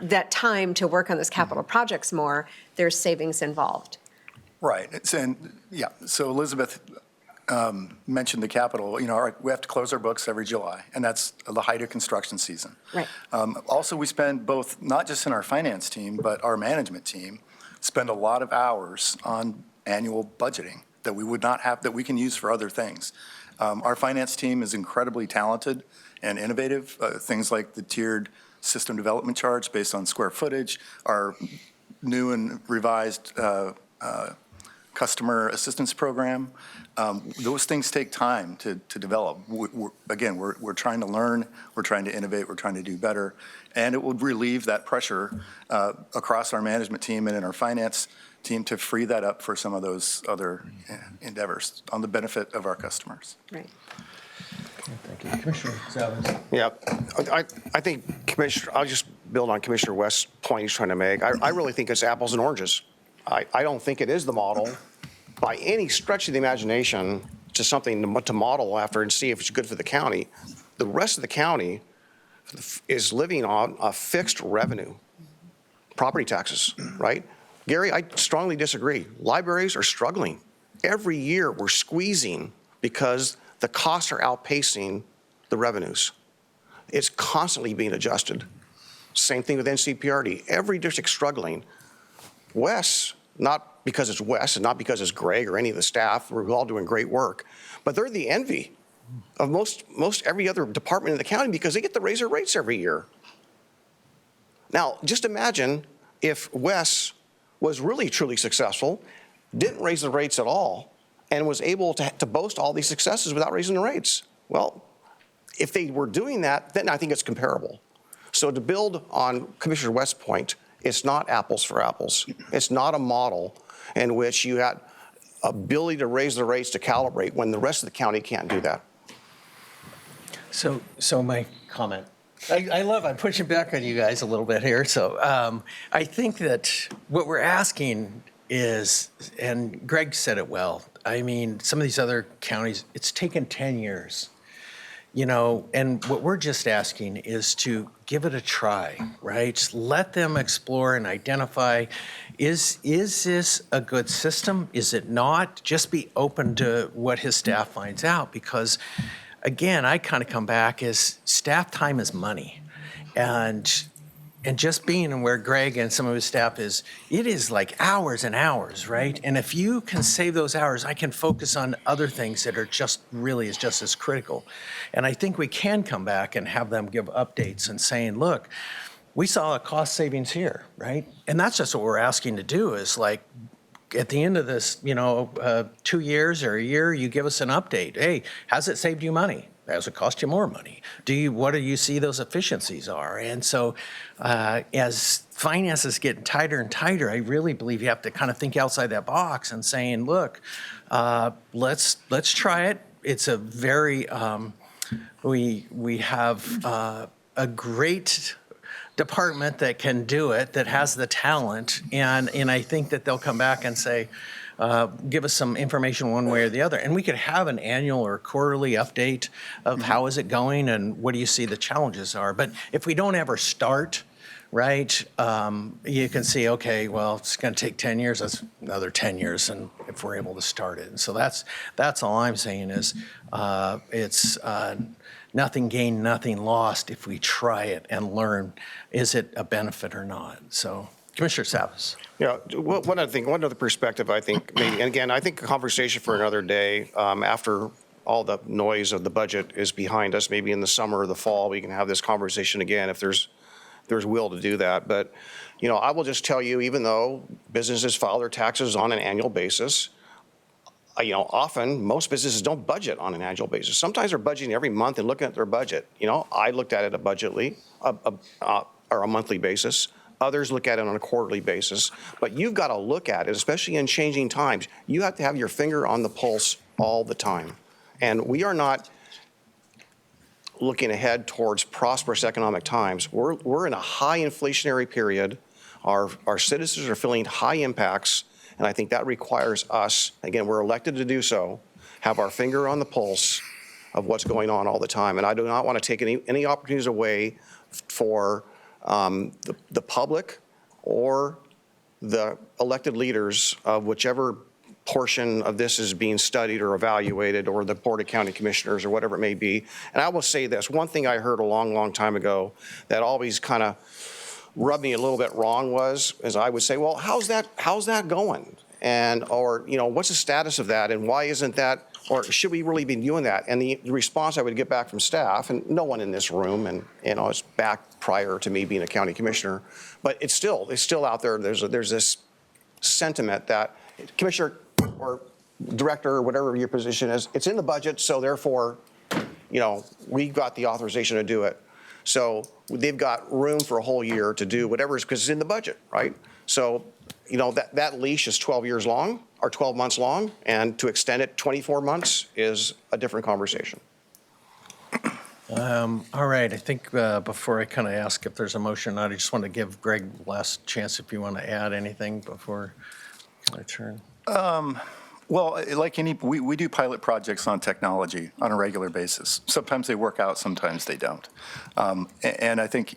that time to work on those capital projects more, there's savings involved. Right. So Elizabeth mentioned the capital. We have to close our books every July, and that's the height of construction season. Right. Also, we spend both, not just in our finance team, but our management team, spend a lot of hours on annual budgeting that we would not have, that we can use for other things. Our finance team is incredibly talented and innovative. Things like the tiered system development charge based on square footage, our new and revised customer assistance program. Those things take time to develop. We're trying to learn, we're trying to innovate, we're trying to do better, and it would relieve that pressure across our management team and in our finance team to free that up for some of those other endeavors on the benefit of our customers. Right. Thank you. Commissioner Savas. Yeah, I think Commissioner, I'll just build on Commissioner West's point he's trying to make. I really think it's apples and oranges. I don't think it is the model by any stretch of the imagination to something to model after and see if it's good for the county. The rest of the county is living on a fixed revenue, property taxes, right? Gary, I strongly disagree. Libraries are struggling. Every year, we're squeezing because the costs are outpacing the revenues. It's constantly being adjusted. Same thing with NCPRD. Every district's struggling. Wes, not because it's Wes and not because it's Greg or any of the staff, we're all doing great work, but they're the envy of most every other department in the county because they get to raise their rates every year. Now, just imagine if Wes was really truly successful, didn't raise the rates at all, and was able to boast all these successes without raising the rates. Well, if they were doing that, then I think it's comparable. So to build on Commissioner West's point, it's not apples for apples. It's not a model in which you had ability to raise the rates to calibrate when the rest of the county can't do that. So my comment, I'm pushing back on you guys a little bit here. So I think that what we're asking is, and Greg said it well, I mean, some of these other counties, it's taken 10 years. You know, and what we're just asking is to give it a try, right? Let them explore and identify, is this a good system? Is it not? Just be open to what his staff finds out, because again, I kind of come back as staff time is money. And just being where Greg and some of his staff is, it is like hours and hours, right? And if you can save those hours, I can focus on other things that are just as critical. And I think we can come back and have them give updates and saying, look, we saw a cost savings here, right? And that's just what we're asking to do is like, at the end of this, 2 years or a year, you give us an update. Hey, has it saved you money? Has it cost you more money? What do you see those efficiencies are? And so as finances get tighter and tighter, I really believe you have to kind of think outside that box and saying, look, let's try it. It's a very, we have a great department that can do it, that has the talent, and I think that they'll come back and say, give us some information one way or the other. And we could have an annual or quarterly update of how is it going and what do you see the challenges are. But if we don't ever start, right, you can see, okay, well, it's going to take 10 years, that's another 10 years, and if we're able to start it. And so that's all I'm saying is it's nothing gained, nothing lost if we try it and learn, is it a benefit or not? So, Commissioner Savas. Yeah, one other perspective, I think, maybe, and again, I think a conversation for another day after all the noise of the budget is behind us, maybe in the summer or the fall, we can have this conversation again if there's will to do that. But, I will just tell you, even though businesses file their taxes on an annual basis, often most businesses don't budget on an annual basis. Sometimes they're budgeting every month and looking at their budget. I looked at it or a monthly basis. Others look at it on a quarterly basis. But you've got to look at it, especially in changing times. You have to have your finger on the pulse all the time. And we are not looking ahead towards prosperous economic times. We're in a high inflationary period. Our citizens are feeling high impacts. And I think that requires us, again, we're elected to do so, have our finger on the pulse of what's going on all the time. And I do not want to take any opportunities away for the public or the elected leaders of whichever portion of this is being studied or evaluated, or the Board of County Commissioners or whatever it may be. And I will say this, one thing I heard a long, long time ago that always kind of rubbed me a little bit wrong is I would say, well, how's that going? And, or, what's the status of that? And why isn't that, or should we really be doing that? And the response I would get back from staff, and no one in this room, and, it's back prior to me being a county commissioner, but it's still out there. There's this sentiment that commissioner or director or whatever your position is, it's in the budget, so therefore, we got the authorization to do it. So they've got room for a whole year to do whatever, because it's in the budget, right? So, that leash is 12 years long or 12 months long, and to extend it 24 months is a different conversation. All right, I think before I kind of ask if there's a motion or not, I just want to give Greg the last chance if you want to add anything before I turn. Well, we do pilot projects on technology on a regular basis. Sometimes they work out, sometimes they don't. And I think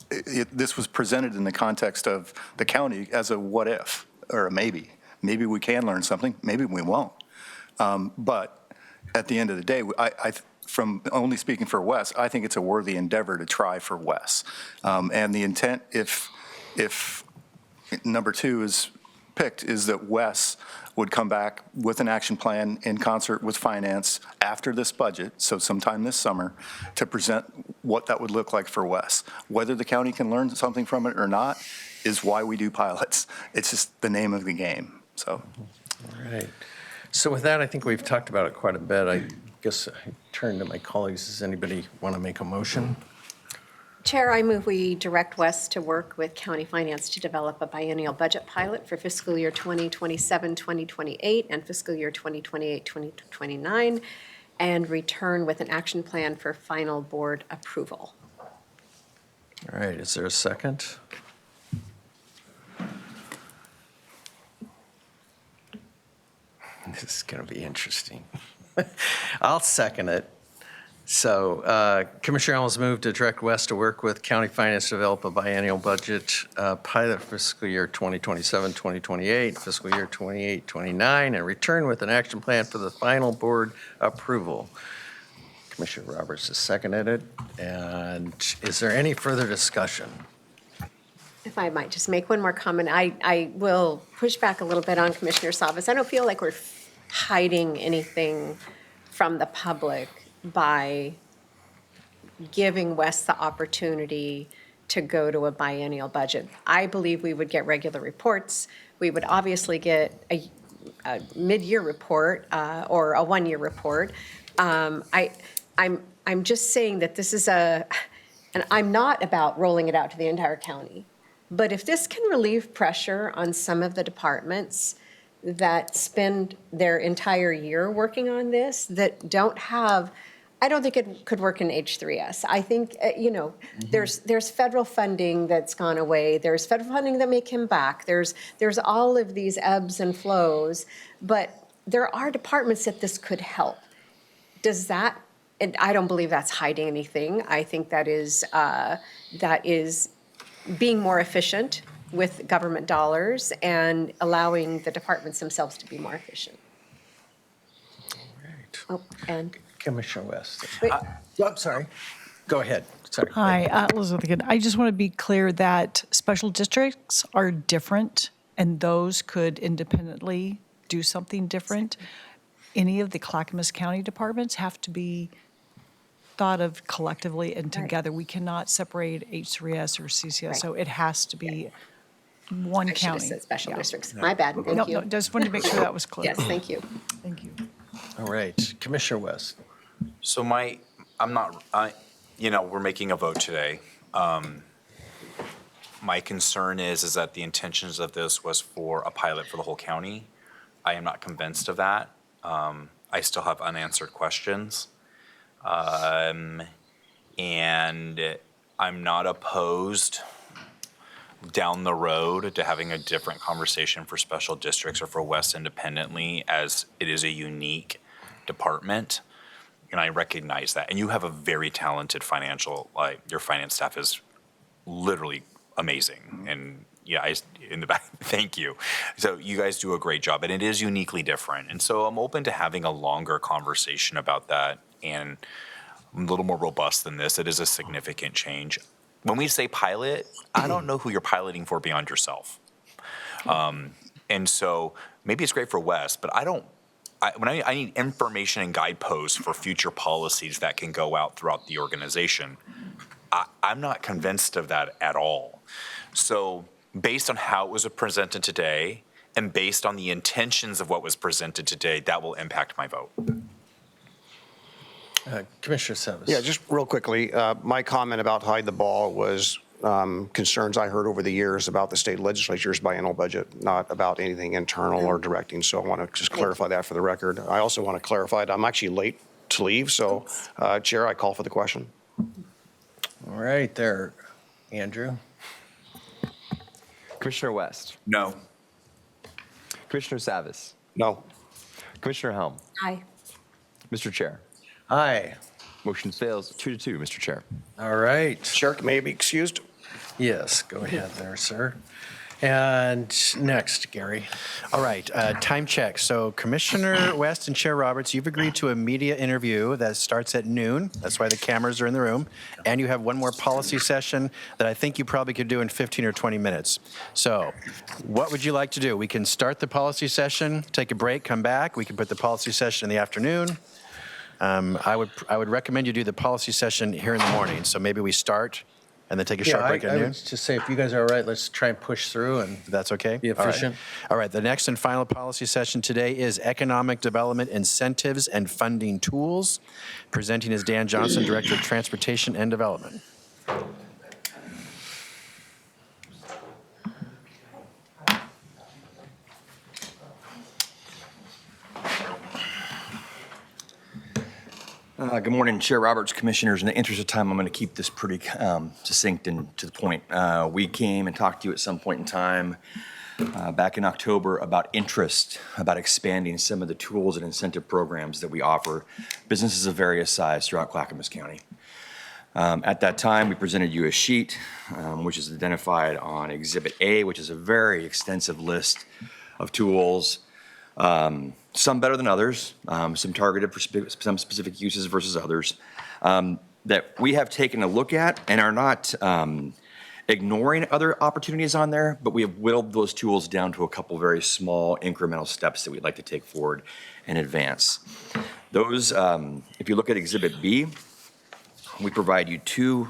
this was presented in the context of the county as a what if or a maybe. Maybe we can learn something, maybe we won't. But at the end of the day, from only speaking for Wes, I think it's a worthy endeavor to try for Wes. And the intent, if number 2 is picked, is that Wes would come back with an action plan in concert with finance after this budget, so sometime this summer, to present what that would look like for Wes. Whether the county can learn something from it or not is why we do pilots. It's just the name of the game, so. All right. So with that, I think we've talked about it quite a bit. I guess I turn to my colleagues. Does anybody want to make a motion? Chair, I move we direct Wes to work with county finance to develop a biennial budget pilot for fiscal year 2027, 2028, and fiscal year 2028, 2029, and return with an action plan for final board approval. All right, is there a second? This is going to be interesting. I'll second it. So Commissioner Allen's moved to direct Wes to work with county finance to develop a biennial budget pilot for fiscal year 2027, 2028, fiscal year 28, 29, and return with an action plan for the final board approval. Commissioner Roberts has seconded it. And is there any further discussion? If I might just make one more comment, I will push back a little bit on Commissioner Savas. I don't feel like we're hiding anything from the public by giving Wes the opportunity to go to a biennial budget. I believe we would get regular reports. We would obviously get a mid-year report or a one-year report. I'm just saying that this is and I'm not about rolling it out to the entire county, but if this can relieve pressure on some of the departments that spend their entire year working on this, that don't have, I don't think it could work in H3S. I think, there's federal funding that's gone away. There's federal funding that may come back. There's all of these ebbs and flows, but there are departments that this could help. Does that, and I don't believe that's hiding anything. I think that is being more efficient with government dollars and allowing the departments themselves to be more efficient. Right. Oh, and Commissioner West. wait, I'm sorry. Go ahead. Sorry. Hi, Elizabeth again. I just want to be clear that special districts are different, and those could independently do something different. Any of the Clackamas County departments have to be thought of collectively and together. We cannot separate H3S or CCS, Right. so it has to be one I should have county. said special Yeah. districts. My bad, No, thank you. just wanted to make sure that was clear. Yes, thank you. Thank you. All right. Commissioner West. So we're making a vote today. My concern is that the intentions of this was for a pilot for the whole county. I am not convinced of that. I still have unanswered questions. And I'm not opposed down the road to having a different conversation for special districts or for West independently, as it is a unique department. And I recognize that. And you have a very talented your finance staff is literally amazing. And yeah, in the back, thank you. So you guys do a great job, and it is uniquely different. And so I'm open to having a longer conversation about that, and a little more robust than this. It is a significant change. When we say pilot, I don't know who you're piloting for beyond yourself. And so maybe it's great for Wes, but I need information and guideposts for future policies that can go out throughout the organization. I'm not convinced of that at all. So based on how it was presented today and based on the intentions of what was presented today, that will impact my vote. Commissioner Savas. Yeah, just real quickly, my comment about hide the ball was concerns I heard over the years about the state legislature's biennial budget, not about anything internal or directing. So I want to just clarify that for the record. I also want to clarify that I'm actually late to leave. So, Chair, I call for the question. All right, there. Andrew. Commissioner West, No. Commissioner Savas, No. Commissioner Helm, Aye. Mr. Chair. Aye. Motion fails 2-2, Mr. Chair. All right. Chair, may I be excused? Yes, go ahead there, sir. And next, Gary. All right, time check. So Commissioner West and Chair Roberts, you've agreed to a media interview that starts at noon. That's why the cameras are in the room. And you have one more policy session that I think you probably could do in 15 or 20 minutes. So what would you like to do? We can start the policy session, take a break, come back. We can put the policy session in the afternoon. I would recommend you do the policy session here in the morning. So maybe we start and then take a short break at I noon. would just say, if you guys are all right, let's try and push through and If that's okay? be All right. efficient. All right, the next and final policy session today is Economic Development Incentives and Funding Tools. Presenting is Dan Johnson, Director of Transportation and Development. Good morning, Chair Roberts, Commissioners. In the interest of time, I'm going to keep this pretty succinct and to the point. We came and talked to you at some point in time back in October about interest, about expanding some of the tools and incentive programs that we offer businesses of various size throughout Clackamas County. At that time, we presented you a sheet, which is identified on Exhibit A, which is a very extensive list of tools. Some better than others, some targeted for some specific uses versus others, that we have taken a look at and are not ignoring other opportunities on there, but we have whittled those tools down to a couple very small incremental steps that we'd like to take forward and advance. Those, if you look at Exhibit B, we provide you two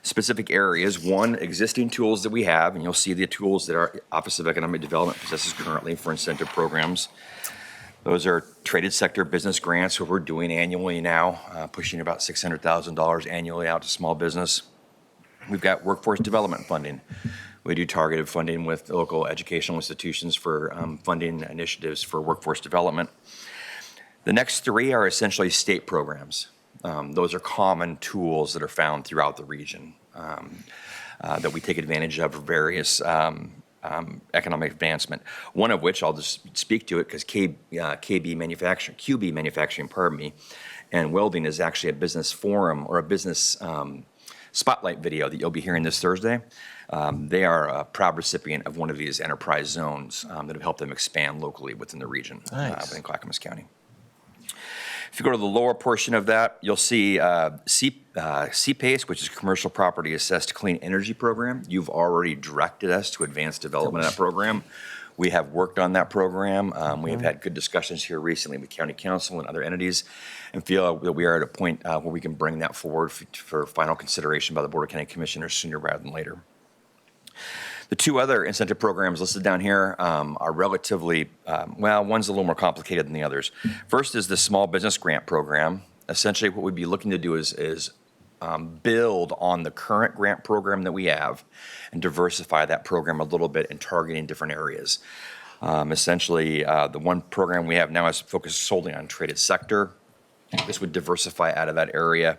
specific areas. One, existing tools that we have, and you'll see the tools that our Office of Economic Development possesses currently for incentive programs. Those are traded sector business grants, what we're doing annually now, pushing about $600,000 annually out to small business. We've got workforce development funding. We do targeted funding with local educational institutions for funding initiatives for workforce development. The next three are essentially state programs. Those are common tools that are found throughout the region that we take advantage of for various economic advancement. One of which, I'll just speak to it because QB Manufacturing, and welding is actually a business forum or a business spotlight video that you'll be hearing this Thursday. They are a proud recipient of one of these enterprise zones that have helped them expand locally within the region in Clackamas County. If you go to the lower portion of that, you'll see CPACE, which is Commercial Property Assessed Clean Energy Program. You've already directed us to advance development of that program. We have worked on that program. We have had good discussions here recently with County Council and other entities and feel that we are at a point where we can bring that forward for final consideration by the Board of County Commissioners sooner rather than later. The two other incentive programs listed down here are relatively, well, one's a little more complicated than the others. First is the Small Business Grant Program. Essentially, what we'd be looking to do is build on the current grant program that we have and diversify that program a little bit in targeting different areas. Essentially, the one program we have now is focused solely on traded sector. This would diversify out of that area.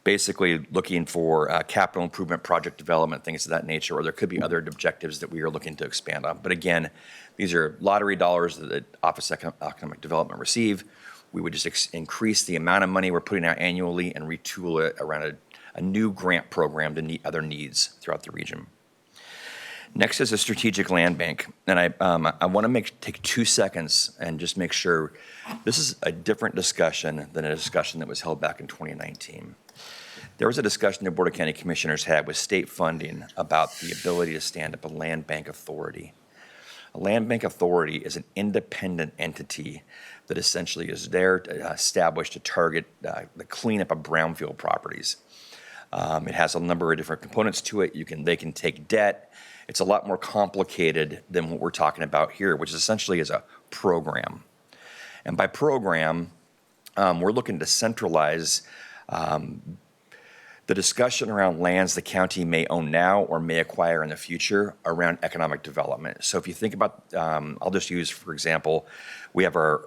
Basically looking for capital improvement, project development, things of that nature, or there could be other objectives that we are looking to expand on. But again, these are lottery dollars that the Office of Economic Development receive. We would just increase the amount of money we're putting out annually and retool it around a new grant program to meet other needs throughout the region. Next is a strategic land bank. And I want to take 2 seconds and just make sure this is a different discussion than a discussion that was held back in 2019. There was a discussion the Board of County Commissioners had with state funding about the ability to stand up a land bank authority. A land bank authority is an independent entity that essentially is there to establish to target the cleanup of brownfield properties. It has a number of different components to it. They can take debt. It's a lot more complicated than what we're talking about here, which essentially is a program. And by program, we're looking to centralize the discussion around lands the county may own now or may acquire in the future around economic development. So if you think about, I'll just use, for example, we have our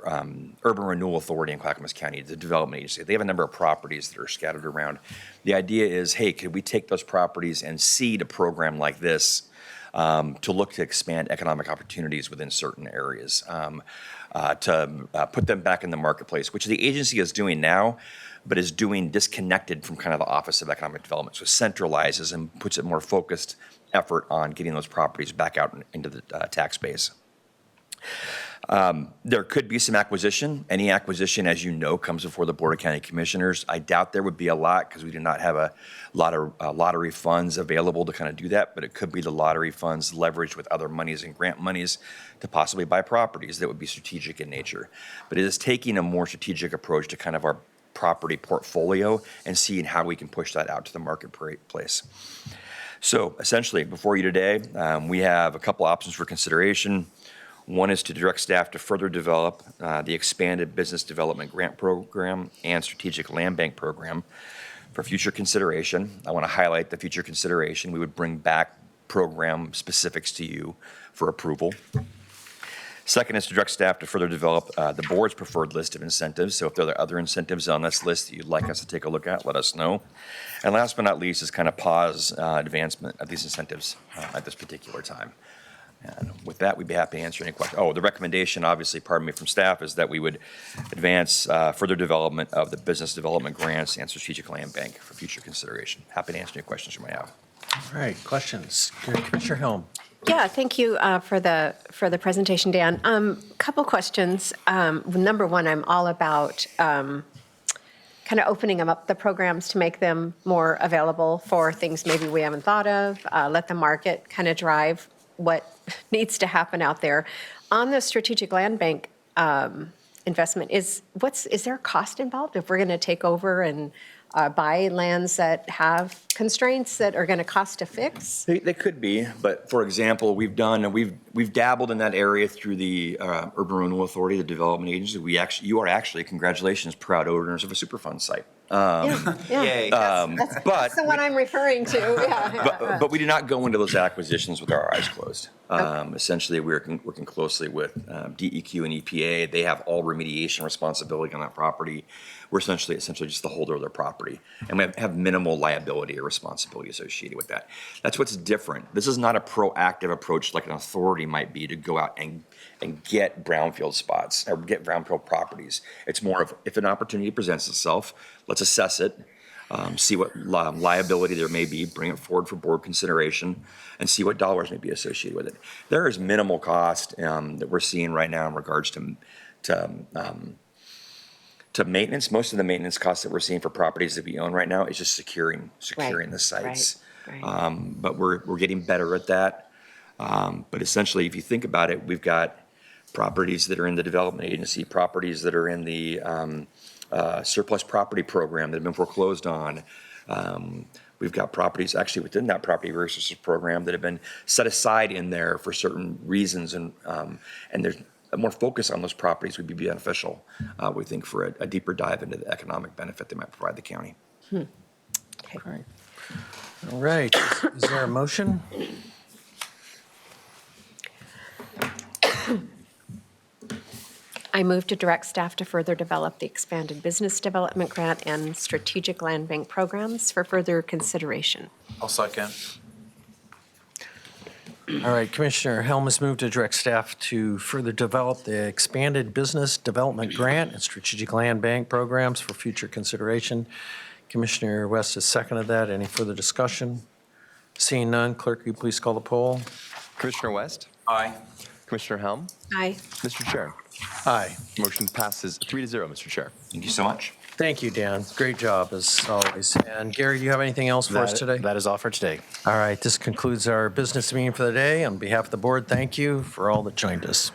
Urban Renewal Authority in Clackamas County, the development agency. They have a number of properties that are scattered around. The idea is, hey, could we take those properties and seed a program like this to look to expand economic opportunities within certain areas, to put them back in the marketplace, which the agency is doing now. but is doing disconnected from kind of the Office of Economic Development. So centralizes and puts a more focused effort on getting those properties back out into the tax base. There could be some acquisition. Any acquisition, as you know, comes before the Board of County Commissioners. I doubt there would be a lot because we do not have a lot of lottery funds available to kind of do that, but it could be the lottery funds leveraged with other monies and grant monies to possibly buy properties that would be strategic in nature. But it is taking a more strategic approach to kind of our property portfolio and seeing how we can push that out to the marketplace. So essentially, before you today, we have a couple options for consideration. One is to direct staff to further develop the expanded business development grant program and strategic land bank program for future consideration. I want to highlight the future consideration. We would bring back program specifics to you for approval. Second is to direct staff to further develop the board's preferred list of incentives. So if there are other incentives on this list that you'd like us to take a look at, let us know. And last but not least is kind of pause advancement of these incentives at this particular time. And with that, we'd be happy to answer any questions. Oh, the recommendation, obviously, pardon me, from staff is that we would advance further development of the business development grants and strategic land bank for future consideration. Happy to answer any questions you might have. All right, questions? Commissioner Helm. Yeah, thank you for the presentation, Dan. Couple questions. Number one, I'm all about kind of opening them up, the programs, to make them more available for things maybe we haven't thought of. Let the market kind of drive what needs to happen out there. On the strategic land bank investment, is there a cost involved if we're going to take over and buy lands that have constraints that are going to cost to fix? They could be, but for example, we've dabbled in that area through the Urban Renewal Authority, the development agency. You are actually, congratulations, proud owners of a Superfund site. Yay. That's the one I'm referring to. Yeah. But we do not go into those acquisitions with our eyes closed. Essentially, we're working closely with DEQ and EPA. They have all remediation responsibility on that property. We're essentially just the holder of their property, and we have minimal liability or responsibility associated with that. That's what's different. This is not a proactive approach like an authority might be to go out and get brownfield spots or get brownfield properties. It's more of, if an opportunity presents itself, let's assess it, see what liability there may be, bring it forward for board consideration, and see what dollars may be associated with it. There is minimal cost that we're seeing right now in regards to maintenance. Most of the maintenance costs that we're seeing for properties that we own right now is just securing the sites. Right. But we're getting better at that. But essentially, if you think about it, we've got properties that are in the development agency, properties that are in the surplus property program that have been foreclosed on. We've got properties actually within that property resources program that have been set aside in there for certain reasons, and there's a more focus on those properties would be beneficial, we think, for a deeper dive into the economic benefit they might provide the county. Okay. All right, is there a motion? I move to direct staff to further develop the expanded business development grant and strategic land bank programs for further consideration. I'll second. All right, Commissioner Helm has moved to direct staff to further develop the expanded business development grant and strategic land bank programs for future consideration. Commissioner West has seconded that. Any further discussion? Seeing none, clerk, will you please call the poll? Commissioner West? Aye. Commissioner Helm? Aye. Mr. Chair? Aye. Motion passes 3-0, Mr. Chair. Thank you so much. Thank you, Dan. Great job, as always. And Gary, do you have anything else for us today? That is all for today. All right, this concludes our business meeting for the day. On behalf of the board, thank you for all that joined us.